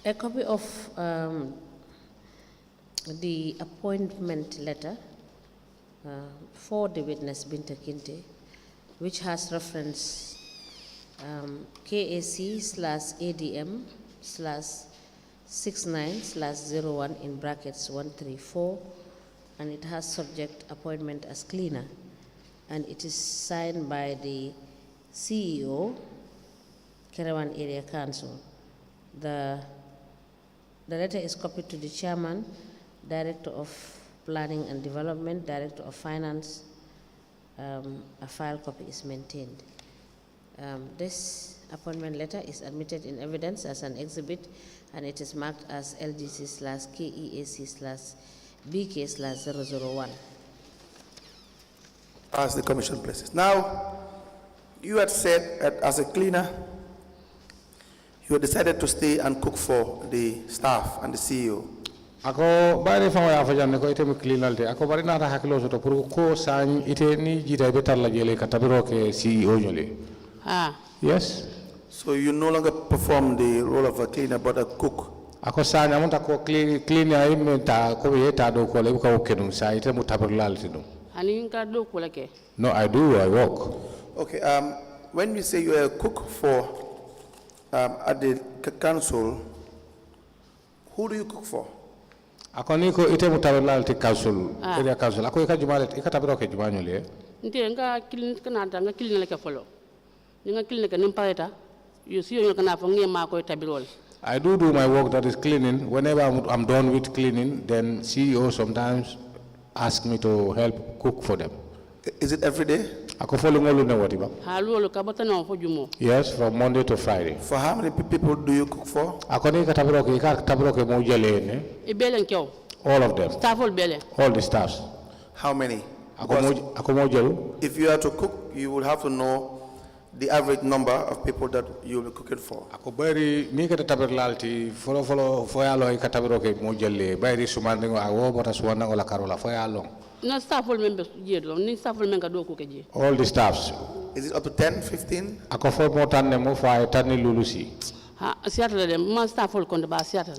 A copy of the appointment letter for the witness Binta Kinteh which has reference KAC/ADM/69/01 in brackets 134, and it has subject appointment as cleaner, and it is signed by the CEO, Kerewan Area Council. The letter is copied to the chairman, Director of Planning and Development, Director of Finance. A file copy is maintained. This appointment letter is admitted in evidence as an exhibit, and it is marked as LGC/KEAC/BK/001. As the commission places. Now, you had said as a cleaner, you had decided to stay and cook for the staff and the CEO. Ako bari fa ya fajan ko ite mi cleanalte ako bari na ta hakilo soto pour ko sañ ite ni jita be talla jele ka tabiro ke CEO nyole. Yes. So you no longer perform the role of a cleaner but a cook. Ako sañ amunta ko clean ay menta ko yeta do ko le ko kenum sa ite mu tabirlalti dum. Ani ka do ko lake. No, I do. I work. Okay. When you say you are a cook for at the council, who do you cook for? Ako ni ko ite mu tabirlalti council, area council. Ako ka jumalet ikatabiro ke jumanyole. Nte nga clean kana nga clean lake follow. Nga clean lake nimpaeta. You see you kana fa ngema ko tabirol. I do my work, that is cleaning. Whenever I'm done with cleaning, then CEO sometimes ask me to help cook for them. Is it every day? Yes, from Monday to Friday. For how many people do you cook for? All of them. All the staffs. How many? If you are to cook, you will have to know the average number of people that you will be cooking for. All the staffs. Is it up to 10, 15?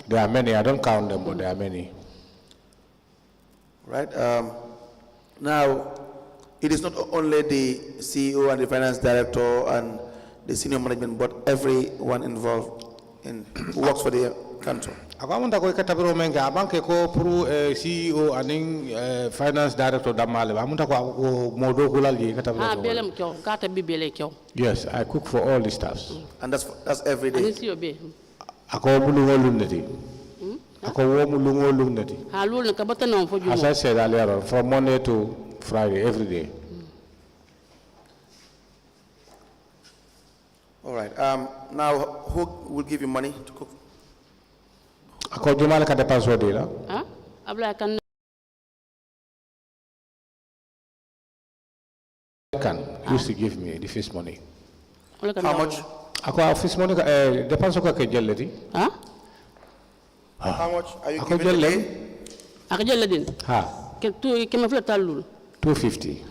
There are many. I don't count them, but there are many. Right. Now, it is not only the CEO and the finance director and the senior management, but everyone involved in who works for the council. Akamunda ko katabiro menga abanke ko puru CEO and finance director damale amunta ko modo kulali katabiro. Belem kyo kata bi bele kyo. Yes, I cook for all the staffs. And that's every day. Ako bulungo luneti. Ako wo mulungo luneti. Ha lulu ka bata non fo jumo. As I said earlier on, from Monday to Friday, every day. All right. Now, who will give you money to cook? Ako jumala ka depense wodi la. Abla kan used to give me the fish money. How much? Ako fish money depense ko ke jelleti. How much are you giving today? Ako jelledin. Ke tu ke ma fla talul. 250.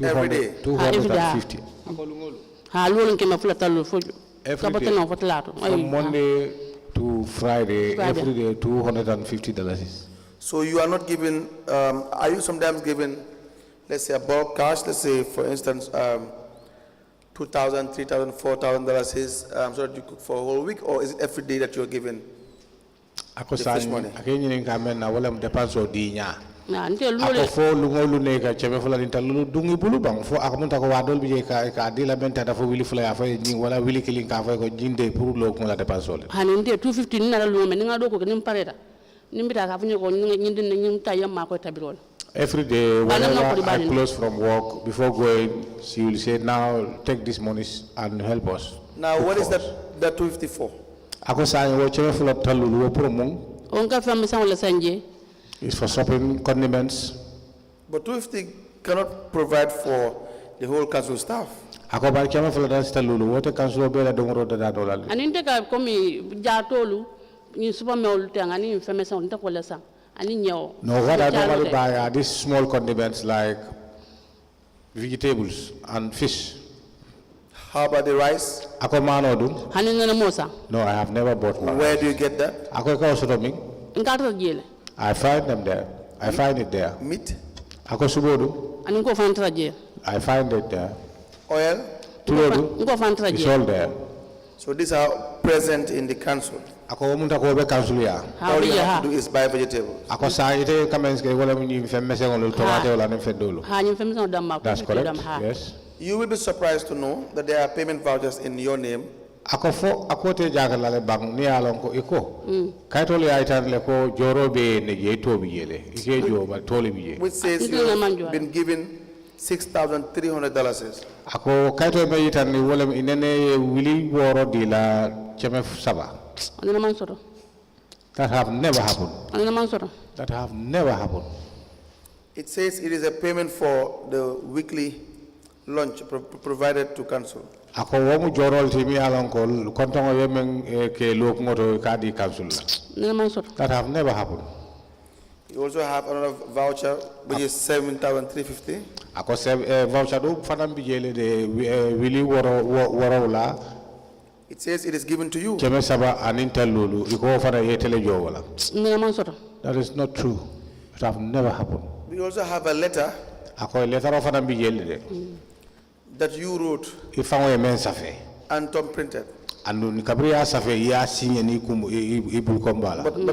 Every day. 250. Lulu ke ma fla talul fo. Every day. From Monday to Friday, every day $250. So you are not giving, are you sometimes giving, let's say a bulk cash, let's say for instance, $2,000, $3,000, $4,000 so that you cook for a whole week, or is it every day that you're giving the fish money? Ako fo lungo lunega cheme fula dinta lulu dungi bulu bang fo ako munta ko wadol bije ka dila benta da fo wili fula ya fo ni wala wili killing ka fo ko jinde pour lo ko la dépense ole hanin de 250 ni na lu men nga do ko nim pareta nim bita ka fo ko nyinde nyim tayam ma ko tabirol. Every day whenever I close from work before going she will say now take this money and help us. Now what is that 250 for? Ako sa wo cheme fula talulu wo pour mong on ka fam sa wala sanje. It's for shopping condiments. But 250 cannot provide for the whole council staff. Ako bari kama fula dan stalulu wote council bela dongoro da dolal. Aninde ka komi jatolu ni super meol tanga ni information nta ko lesa ani nyaw. No, what I normally buy are these small condiments like vegetables and fish. How about the rice? Ako mano dum. Hanin na mosa. No, I have never bought rice. Where do you get that? Ako ka osotoming. Ngata jele. I find them there. I find it there. Meat? Ako subodu. Aninko fantra je. I find it there. oil. It's all there. So these are present in the council. Ako munta ko be council ya. All you have to do is buy vegetables. Ako sa ite kamens ke wala mun yim femme se ngol tomate wala nem fedolo. That's correct. Yes. You will be surprised to know that there are payment vouchers in your name. Ako fo akote jagal le bang ni alon ko iko. Kay tole ay tan le ko jorobe ne je to bi yele. Ike jo ba tole bi je. Which says you have been given $6,300. Ako kay to be tan ni wala inene wili woro di la cheme saba. That have never happened. That have never happened. It says it is a payment for the weekly lunch provided to council. Ako womu jorol timi alon ko kontongo yemen ke lok ngoto kadi council la. That have never happened. You also have another voucher which is $7,350. Ako voucher do fanam bijele de wili woro la. It says it is given to you. That is not true. It have never happened. We also have a letter that you wrote and Tom printed. But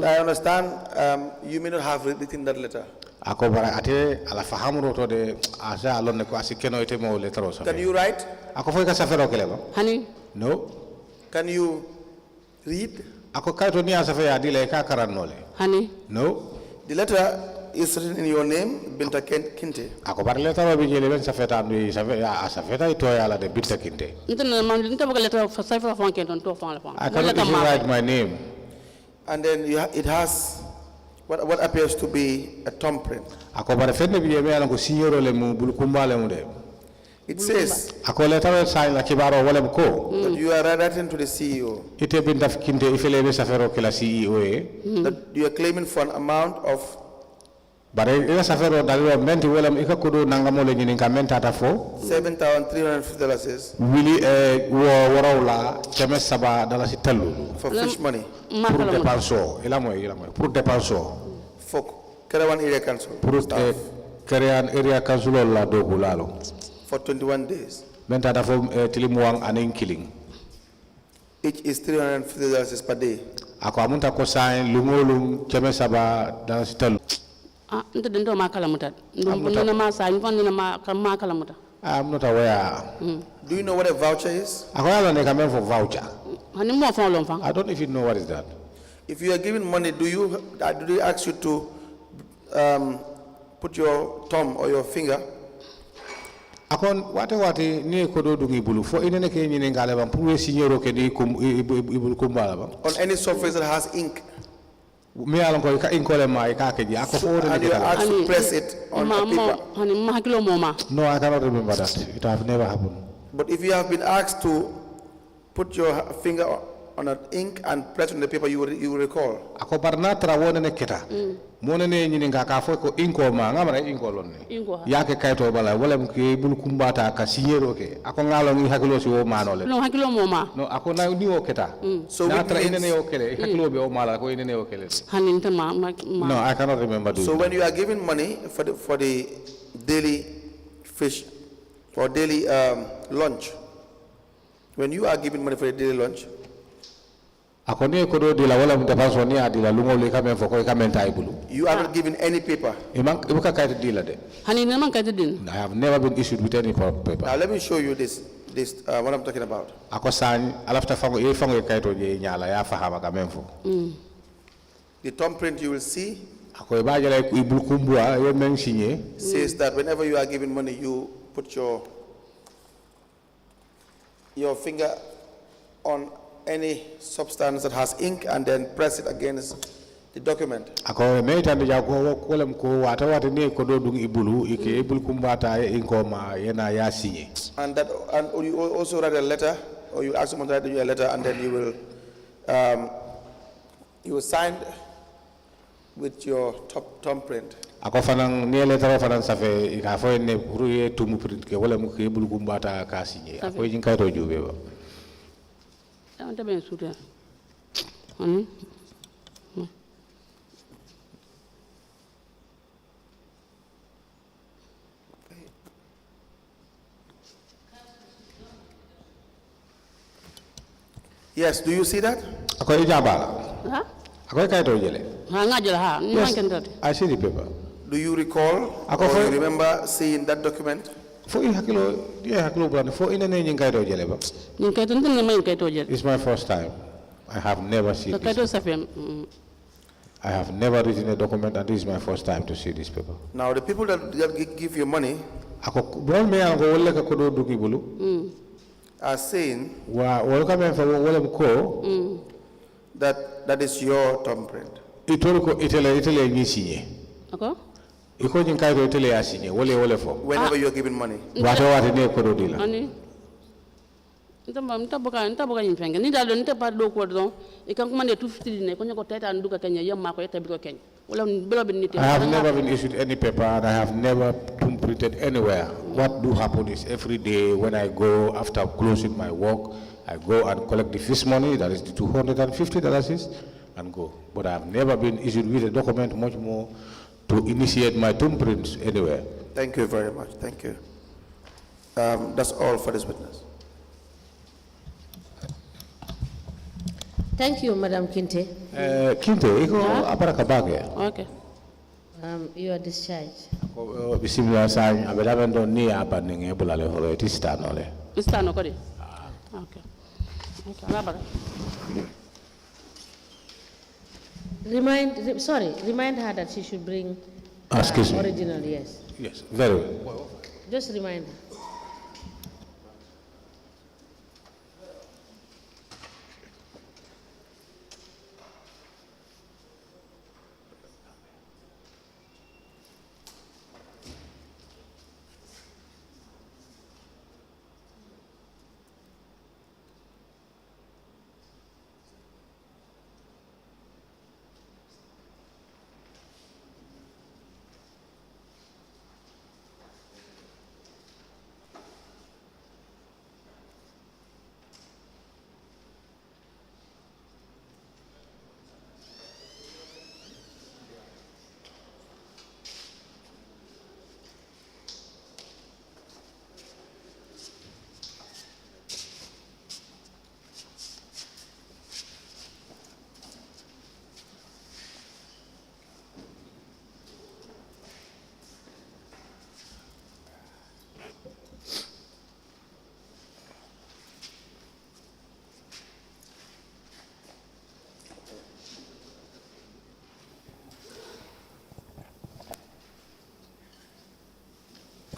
I understand you may not have written that letter. Can you write? Honey? No. Can you read? Honey? No. The letter is written in your name, Binta Kinteh. I cannot even write my name. And then it has what appears to be a thumbprint. It says that you are writing to the CEO that you are claiming for an amount of $7,350 for fish money for Kerewan area council for 21 days. Each is $350 per day. I'm not aware. Do you know what a voucher is? I don't even know what is that. If you are given money, do they ask you to put your thumb or your finger akon wate ni ko do dungi bulu fo inene ke nyine ngale bam pour signoro ke di ibul kumbala bam on any surface that has ink me alon ko ka inkole mai ka ke di ako fo and you ask to press it on the paper. No, I cannot remember that. It have never happened. But if you have been asked to put your finger on an ink and press on the paper, you will recall. Ako barna trawone ne keta. Mone ne nyini nga ka fo ko inko ma ngama ne inko lonne. Yake kayto bala wala mke bul kumbata ka signero ke. Ako ngalo ngi hakilo si o manole. No hakilo moma. No ako na ni o keta. So na tra inene o kele hakilo be o mala ko inene o kele. No, I cannot remember doing. So when you are given money for the daily fish or daily lunch, when you are given money for the daily lunch, you are not given any paper. I have never been issued with any paper. Now let me show you this what I'm talking about. The thumbprint you will see says that whenever you are given money, you put your finger on any substance that has ink and then press it against the document. And you also write a letter, or you ask someone to write you a letter, and then you will sign with your thumbprint. Yes, do you see that? Ako ijabala. Huh? Ako kay to jele. Yes, I see the paper. Do you recall or you remember seeing that document? For It's my first time. I have never seen this. I have never written a document, and this is my first time to see this paper. Now, the people that give you money are saying that is your thumbprint. Whenever you're giving money. Nta boka nyimfenge ni dalo nta pa do ko don e kan kuma ne tu fitiri ne ko nyako teta nduka kenya yamma ko etabi ko kenya wala belo ben niti. I have never been issued any paper, and I have never printed anywhere. What do happen is every day when I go after closing my work, I go and collect the fees money, that is the $250 and go. But I have never been issued with a document, much more to initiate my thumbprints anywhere. Thank you very much. Thank you. That's all for this witness. Thank you, Madam Kinteh. Kinteh, iko aparaka bage. Okay. You are discharged. Bismillah sang abelabendo ni apa ninge bulale hore tistano le. Tistano kodi. Okay. Okay. Remind her that she should bring original, yes. Yes, very well. Just remind her.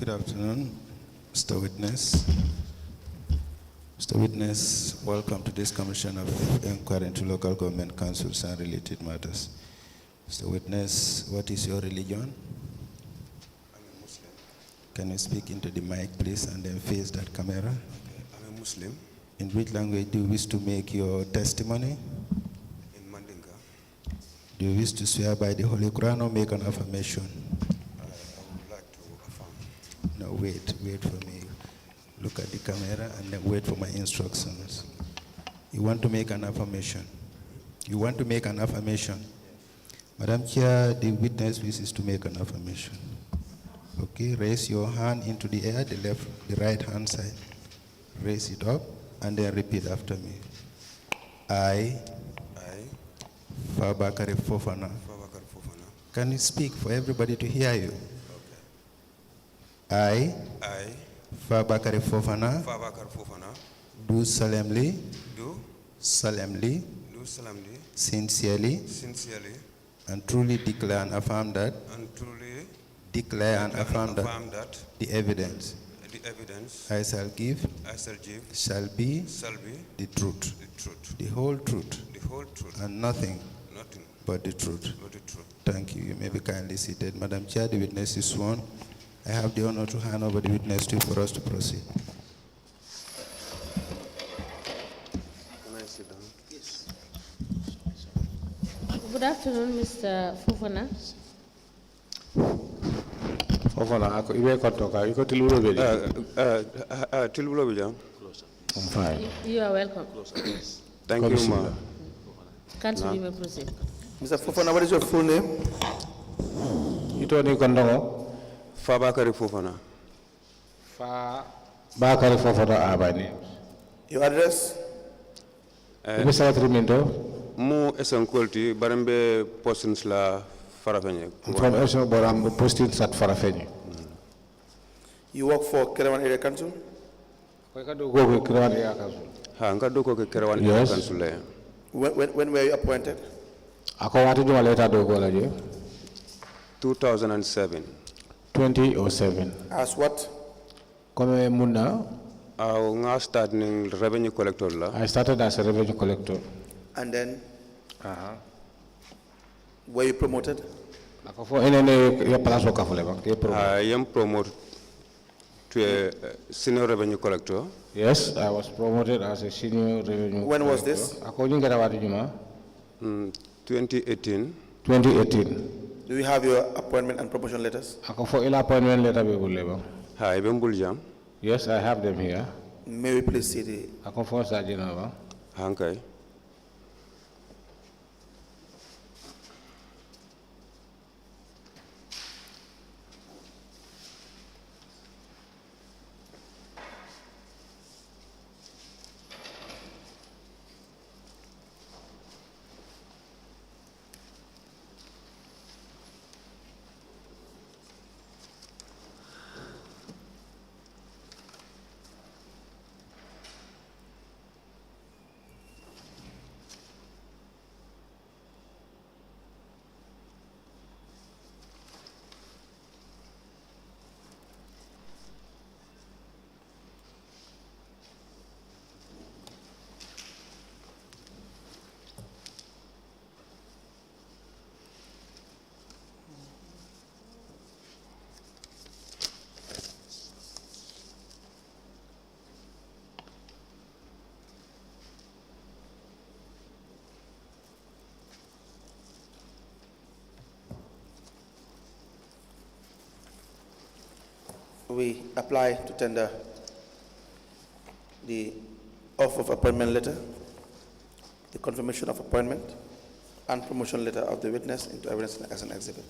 Good afternoon, Mr. Witness. Mr. Witness, welcome to this Commission of Inquiry into Local Government Councils and Related Matters. Mr. Witness, what is your religion? I'm a Muslim. Can you speak into the mic, please, and then face that camera? Okay. I'm a Muslim. In which language do you wish to make your testimony? In Mandinka. Do you wish to swear by the Holy Quran or make an affirmation? I would like to affirm. No, wait for me. Look at the camera and then wait for my instructions. You want to make an affirmation? You want to make an affirmation? Madam Chair, the witness wishes to make an affirmation. Okay, raise your hand into the air, the right hand side. Raise it up and then repeat after me. I, Fabakari Fofana. Can you speak for everybody to hear you? Okay. I, Fabakari Fofana, do solemnly, sincerely, and truly declare and affirm that, the evidence I shall give shall be the truth, the whole truth, and nothing but the truth. Thank you. You may be kindly seated. Madam Chair, the witness is sworn. I have the honor to hand over the witness to you for us to proceed. Can I sit down? Yes. Good afternoon, Mr. Fofana. Fofana, you got Tilbulo. I'm fine. You are welcome. Thank you, ma. Council, you may proceed. Mr. Fofana, what is your full name? You told me Kondongo. Fabakari Fofana. Bakari Fofana are by name. Your address? Mu esankolti barambe postings la farafenye. From Essen, but I'm postings at Farafenye. You work for Kerewan Area Council? Yes. When were you appointed? 2007. 2007. As what? I started revenue collector la. I started as a revenue collector. And then? Were you promoted? I am promoted to a senior revenue collector. Yes, I was promoted as a senior revenue When collector. was this? 2018. 2018. Do you have your appointment and promotion letters? Appointment letter. Yes, I have them here. May we please see the... Okay. We apply to tender the offer of appointment letter, the confirmation of appointment, and promotion letter of the witness into evidence as an exhibit.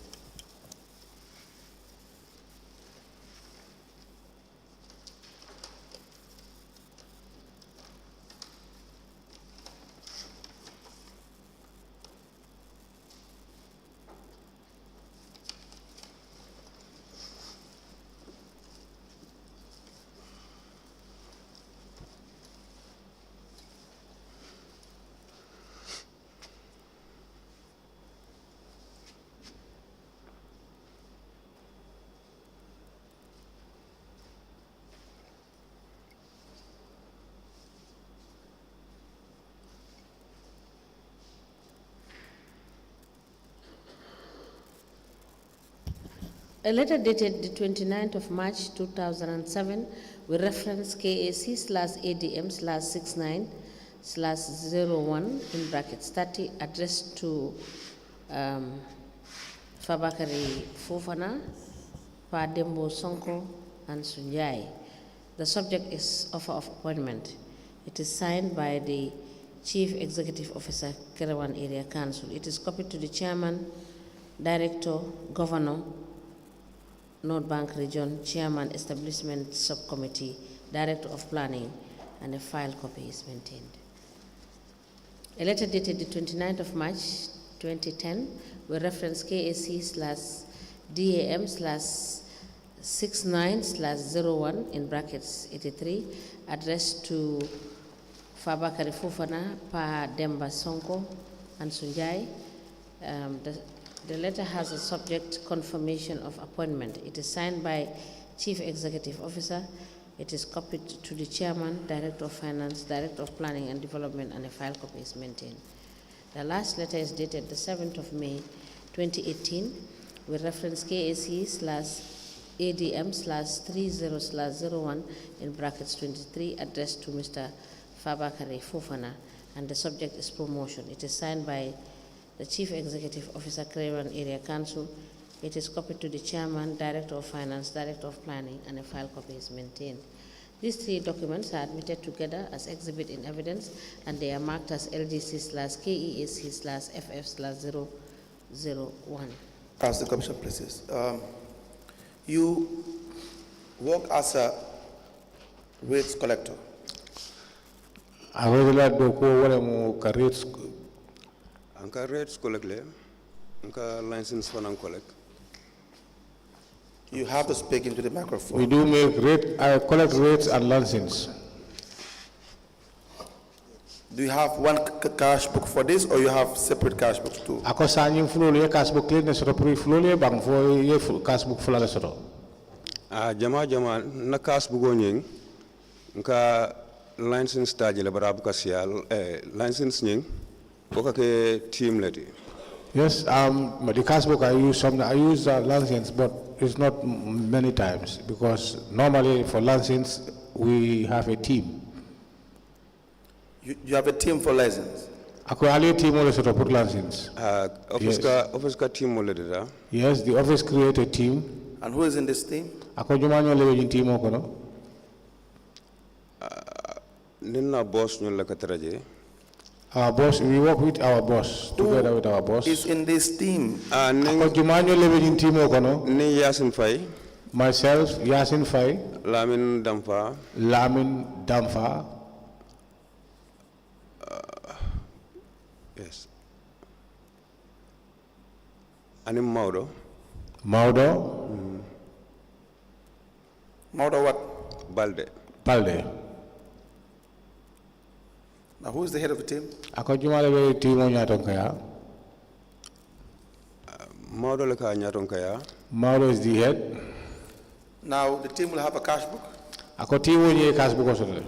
A letter dated the 29th of March 2007 with reference KAC/ADM/69/01 in brackets 30 addressed to Fabakary Fofana, Dembo Sonko, and Sunjai. The subject is offer of appointment. It is signed by the Chief Executive Officer, Kerewan Area Council. It is copied to the Chairman, Director, Governor, North Bank Region, Chairman, Establishment Subcommittee, Director of Planning, and a file copy is maintained. A letter dated the 29th of March 2010 with reference KAC/DAM/69/01 in brackets 83 addressed to Fabakary Fofana, Demba Sonko, and Sunjai. The letter has a subject confirmation of appointment. It is signed by Chief Executive Officer. It is copied to the Chairman, Director of Finance, Director of Planning and Development, and a file copy is maintained. The last letter is dated the 7th of May 2018 with reference KAC/ADM/30/01 in brackets 23 addressed to Mr. Fabakary Fofana, and the subject is promotion. It is signed by the Chief Executive Officer, Kerewan Area Council. It is copied to the Chairman, Director of Finance, Director of Planning, and a file copy is maintained. These three documents are admitted together as exhibit in evidence, and they are marked as LGC/KEAC/FF/001. As the Commission places, you work as a rates collector. Awela do ko wala mo ka rates. Anka rates collect le. Anka license fanan collect. You have to speak into the microphone. We do make rate, collect rates and license. Do you have one cash book for this, or you have separate cash books too? Ako sanyang flole cash book le ne soro pri flole bang fo ye cash book flala soro. Jama na cash book onyeng. Nka license taji le barabu kasial license nyeng. Boka ke team leti. Yes, the cash book I use license, but it's not many times because normally for license we have a team. You have a team for license? Ako ali team ole sort of put license. Office ka team ole dida. Yes, the office create a team. And who is in this team? Ako jumanyo le in team oko no. Ninna boss nyol kataraje. Our boss, we work with our boss, together with our boss. Is in this team? Ako jumanyo le in team oko no. Ni Yasin Fai. Myself, Yasin Fai. Lamin Damfa. Yes. Anim Maudo. Maudo what? Balde. Now who is the head of the team? Ako jumale be team o nyaton kaya. Maudo le ka nyaton kaya. Maudo is the head. Now the team will have a cash book? Ako team o nye cash book osoro.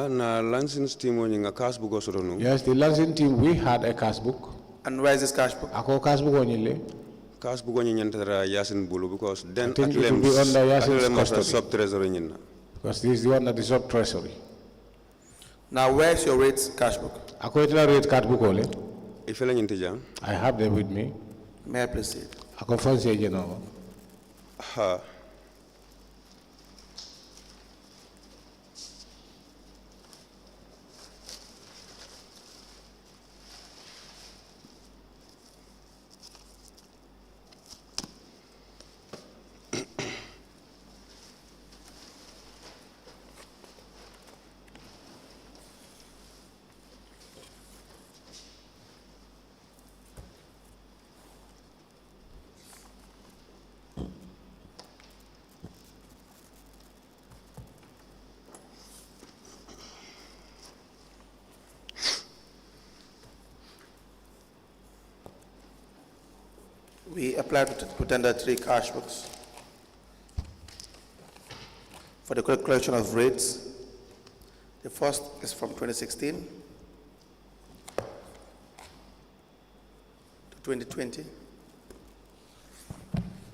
Na license team a cash book osoro no. Yes, the license team we had a cash book. And where is this cash book? Ako cash book onyile. Cash book nyantara Yasin Bulu because then I think it will be under Yasin's custody. Sub treasury nyina. Because this is the one that is sub treasury. Now where's your rates cash book? Ako itla rate cash book ole. Ifela nyintija. I have them with me. May I please see it? Ako fancy no. We applied to tender 3 cash books for the collection of rates. The first is from 2016 to 2020.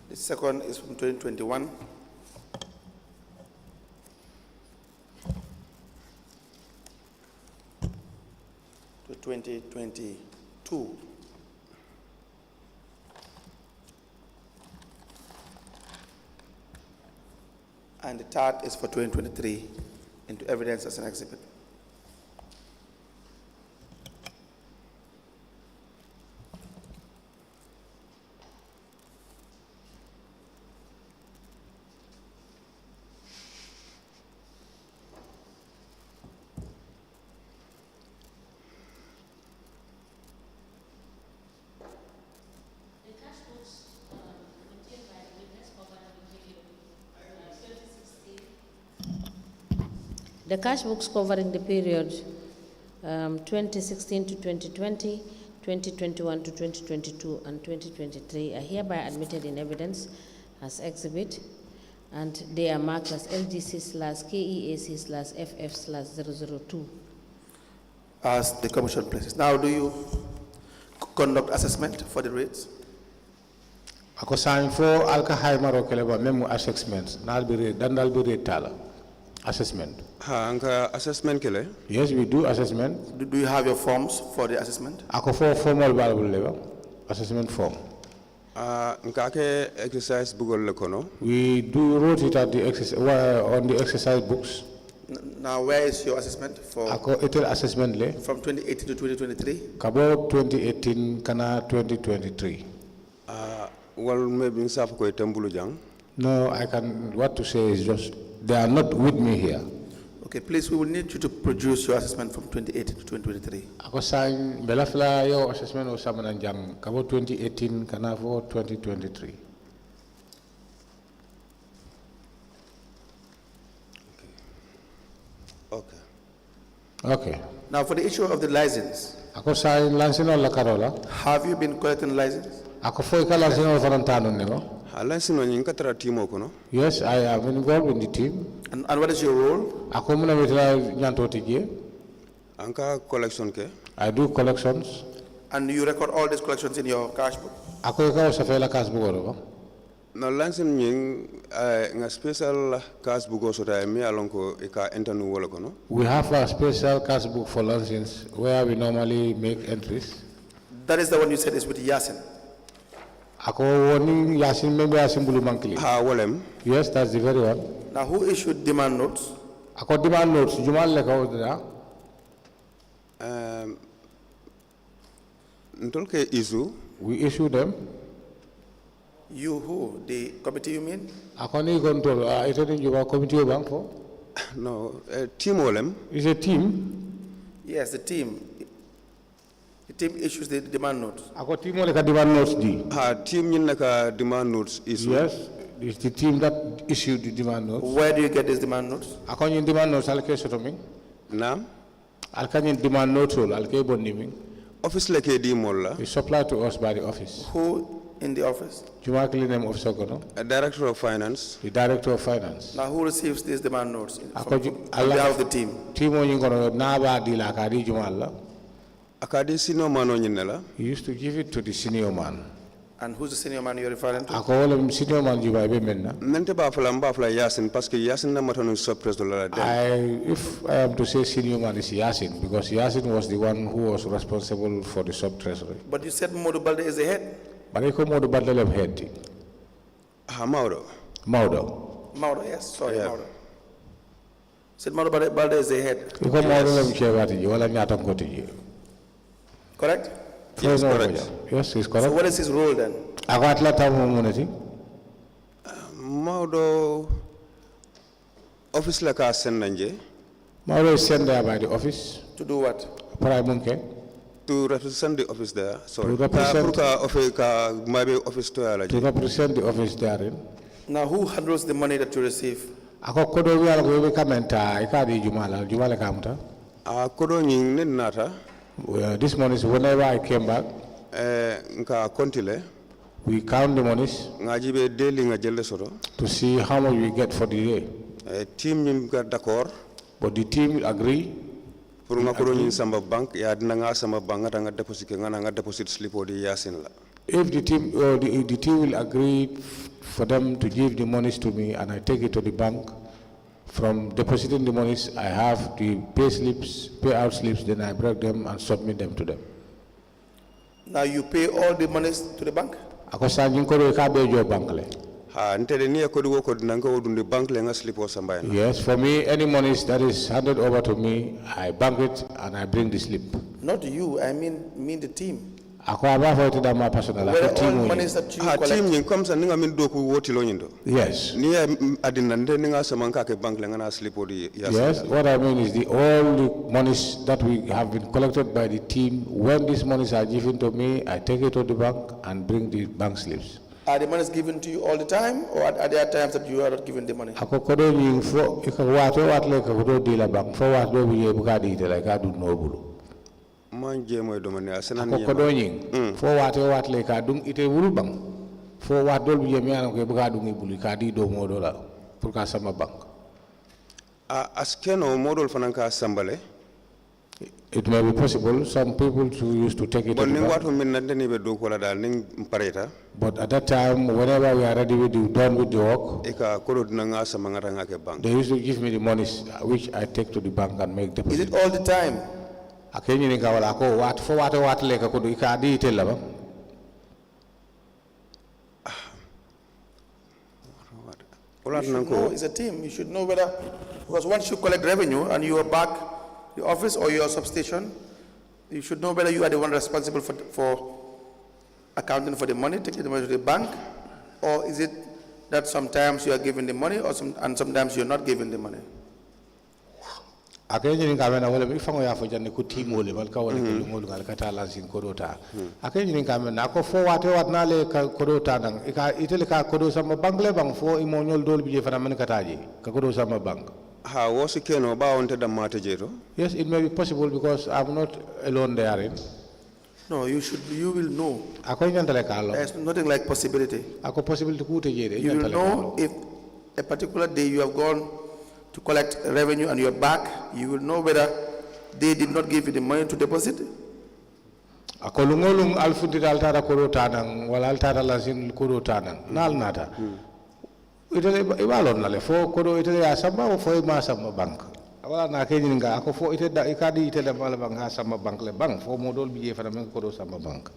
The second is from 2021 to 2022. And the third is for 2023 into evidence as an exhibit. The cash books covering the period 2016 to 2020, 2021 to 2022, and 2023 are hereby admitted in evidence as exhibit, and they are marked as LGC/KEAC/FF/002. As the commission places. Now, do you conduct assessment for the rates? Ako sign for alka haimaro keleba memu assessments. Dandal be rate tala. Assessment. Anka assessment kele? Yes, we do assessment. Do you have your forms for the assessment? Ako for formal valuable level assessment form. Nkake exercise bugol lekono? We do wrote it at the on the exercise books. Now, where is your assessment for? Ako etel assessment le. From 2018 to 2023. Kabo 2018 kana 2023. Well, maybe in South Korea, No, I can. What to say is just they are not with me here. Okay, please, we will need you to produce your assessment from 2018 to 2023. Ako sign belafla yo assessment o samananjang kabo 2018 kanavo 2023. Okay. Okay. Now, for the issue of the license, Ako sign license la karola. have you been collecting license? Ako foi ka license o farantano nego. License no nyinga tara team ko no. Yes, I am involved in the team. And what is your role? Ako muna mitla nyanto tije. Anka collection ke. I do collections. And you record all these collections in your cash book? Ako ka sa fela cash book oro. No license nying nga special cash book so ta mi alonko e ka internu wala ko no. We have a special cash book for license where we normally make entries. That is the one you said is with Yasin. Ako woni Yasin member Yasin bulu mankili. Ha walem. Yes, that's the very one. Now, who issued demand notes? Ako demand notes jumal le ka odra. Ntolke issue. We issue them. You who? The committee you mean? Ako ni control. Ito din juba committee o bank for. No, team walem. Is a team. Yes, the team. The team issues the demand notes. Ako team ole ka demand notes di. Team nyin ka demand notes issue. Yes, it's the team that issued the demand notes. Where do you get these demand notes? Ako nyin demand notes alke sotomi. Naam. Alka nyin demand notes alke bonnimi. Office leke di molla. It's supplied to us by the office. Who in the office? Jumakli name officer kono. Director of Finance. The Director of Finance. Now, who receives these demand notes on Allah behalf of the team? Team o nyin kono naba di la ka di jumalla. Akadi senior man o nyinela. He used to give it to the senior man. And who's the senior man you're referring to? Ako wala senior man juba be menna. Nente ba fala Yasin parce que Yasin na matanu surprise de la If I am to say senior man is Yasin, because Yasin was the one who was responsible for the sub-treasury. But you said Modu Balde is the head? But I call Modu Balde of head. Mauro. Mauro, yes, sorry, yeah. Mauro. Said Modu Balde is the head. You call Mauro of Chevati, wala nyata koti. Correct? Yes, correct. Yes, he's correct. So what is his role then? Mauro office la ka send nanje. Mauro is sent there by the office. To do what? To represent the office there. Sorry. To represent the office therein. Now, who handles the money that you receive? Kodo nying nata. This money, whenever I came back, we count the monies to see how much we get for the day. Team d'accord. But the team agree. If the team will agree for them to give the monies to me and I take it to the bank, from depositing the monies, I have the payout slips, then I break them and submit them to them. Now you pay all the monies to the bank? Yes, for me, any monies that is handed over to me, I bank it and I bring the slip. Not you, I mean the team. Where all monies that you collect? Team comes and yes. Yes, what I mean is all the monies that we have been collected by the team, when these monies are given to me, I take it to the bank and bring the bank slips. Are the monies given to you all the time, or are there times that you are not given the money? Manje moy do mané asana fo wat le ka dung ite wul bang fo wat dol bi yemi an ko buga dung ibuli ka di do modo la pour ka sama bank askeno modol fanan ka sambale. It may be possible some people to used to take it to the bank. But at that time, whenever we are ready done with the work, they used to give me the monies which I take to the bank and make deposit. Is it all the time? You should know it's a team. You should know whether, because once you collect revenue and you are back the office or your substation, you should know whether you are the one responsible for accounting for the money, taking the money to the bank, or is it that sometimes you are giving the money and sometimes you're not giving the money? Akenyi ni kamena wale ifango ya fo janne ko timole bal ka wala ko ngol gal kata la sin kodota akenyi ni kamena ko fo wate watna le ka kodota nang ika itele ka kodo sama bangle bang fo imo nyol dol bi fana man kataji ka kodo sama bank ha wosi keno ba wonte dam mata jeto. Yes, it may be possible because I'm not alone therein. No, you will know. There's nothing like possibility. You will know if a particular day you have gone to collect revenue and you're back, you will know whether they did not give you the money to deposit. Akolungolung alfundi altara korotanang wala altara lazin korotanang nal nata. Itele ibalon nale fo koro itele asamba o fo ma sama bank. Awala na kenyi nga ako fo ite da ikadi itele mala bank ha sama bank le bank fo modol biye fana men koro sama bank.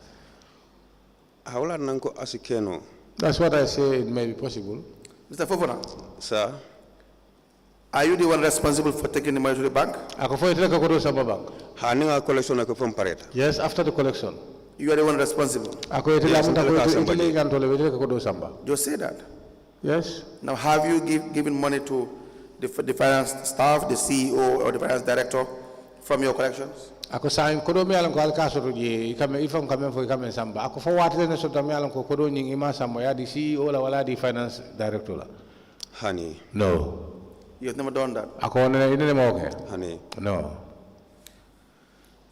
Hawla nanko asikeno. That's what I say, it may be possible. Mr. Fofana. Sir. Are you the one responsible for taking the money to the bank? Yes, after the collection. You are the one responsible. Just say that. Yes. Now, have you given money to the finance staff, the CEO, or the finance director from your collections? Ako sain kodo mi alam ko alkaso to je ikame ifam kame fo ikame samba ako fo watele ne so mi alam ko kodo nying ima samba ya di CEO la wala di finance director la. Honey. No. You have never done that. Ako ne ine mo okay. Honey. No.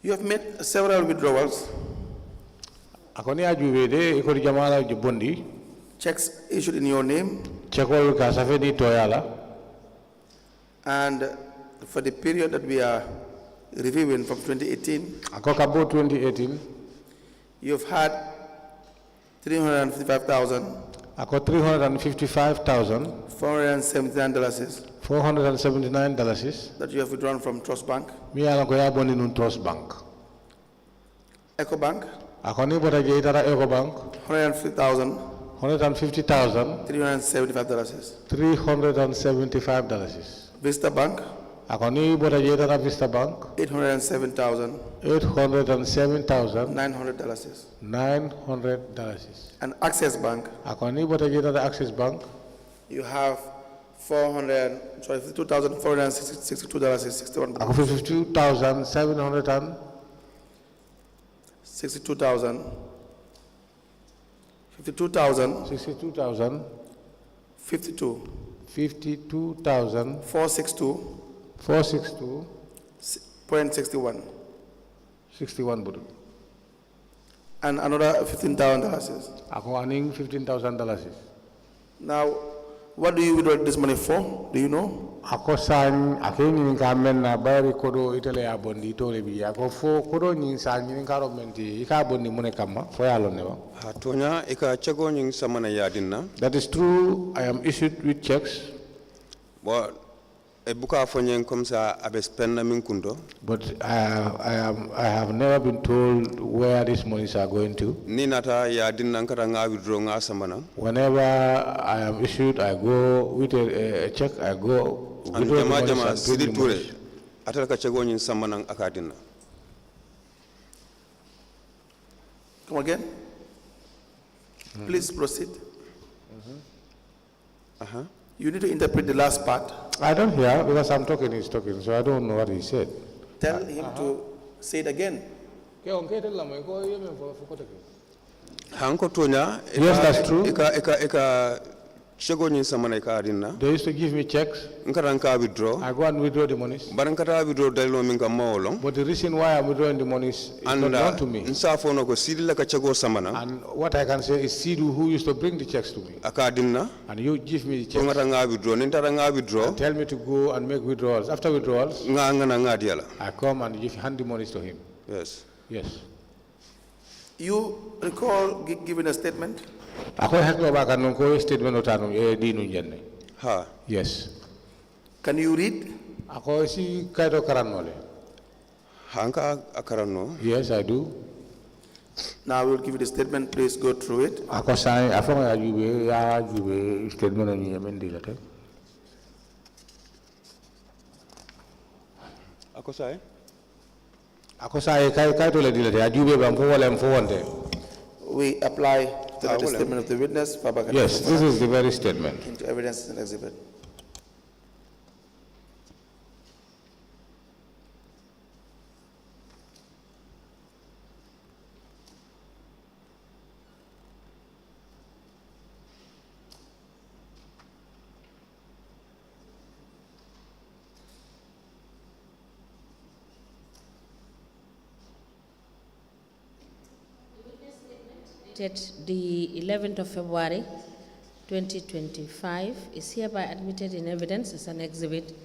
You have made several withdrawals. Ako ni ajube de iko di jamala bondi. Checks issued in your name. Checkol ka safe di toyala. And for the period that we are reviewing from 2018, about 2018, you've had 355,000. $355,000. $479 that you have withdrawn from Trust Bank. Trust Bank. Eco Bank. Eco Bank. $150,000. $375. Vista Bank. Vista Bank. $900. And Access Bank. Access Bank. You have $52,462.61. $52,700. $52,000. 462.61. 61 buru. And another $15,000. $15,000. Now, what do you withdraw this money for? Do you know? Ako san akeni ngamen na bari kodo itele abondi tole bi ako fo kodo nyin san nyin karomenti ika abondi mune kama fo yalo ne ba hatonya ika chego nyin samana yadinna. That is true. I am issued with checks. But ebuka fonyen comme ça abe spend min kundo. But I have never been told where these monies are going to. Ni nata yadinna nkata nga withdraw nga samana. Whenever I am issued, I go with a check. I go. And jama sidi ture atala ka chego nyin samana akadinna. Come again. Please proceed. You need to interpret the last part. I don't hear because I'm talking, he's talking, so I don't know what he said. Tell him to say it again. Yes, that's true. They used to give me checks. I go and withdraw the monies. But the reason why I'm withdrawing the monies is not known to me. And what I can say is Sidu who used to bring the checks to me. And you give me the checks. And tell me to go and make withdrawals. After withdrawals, I come and hand the monies to him. Yes. Yes. You recall giving a statement? Yes. Can you read? Yes, I do. Now we'll give you the statement. Please go through it. We apply to the statement of the witness. Yes, this is the very statement. Into evidence and exhibit. dated the 11th of February 2025 is hereby admitted in evidence as an exhibit,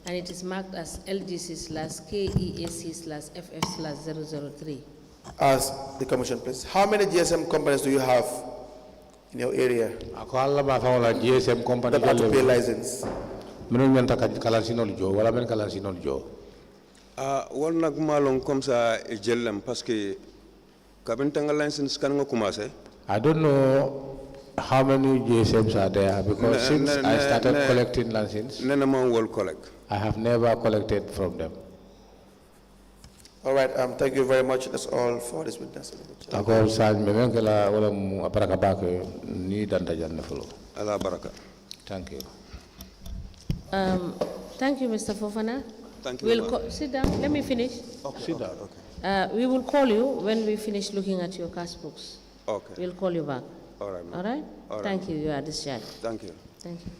and it is marked as LGC/KEAC/FF/003. Ask the commission, please. How many GSM companies do you have in your area GSM company that have to pay license? Wal nak malong comme ça jellem parce que kabintanga license kan nga commencé. I don't know how many GSMs are there because since I started collecting licenses, I have never collected from them. All right, thank you very much. That's all for this witness. Thank you, Thank you, Mr. Fofana. Thank you. We'll sit down. Let me finish. Okay. Sit down. Okay. We will call you when we finish looking at your cash books. Okay. We'll call you back. All right. All right? All right. Thank you. You are discharged. Thank you. Thank you.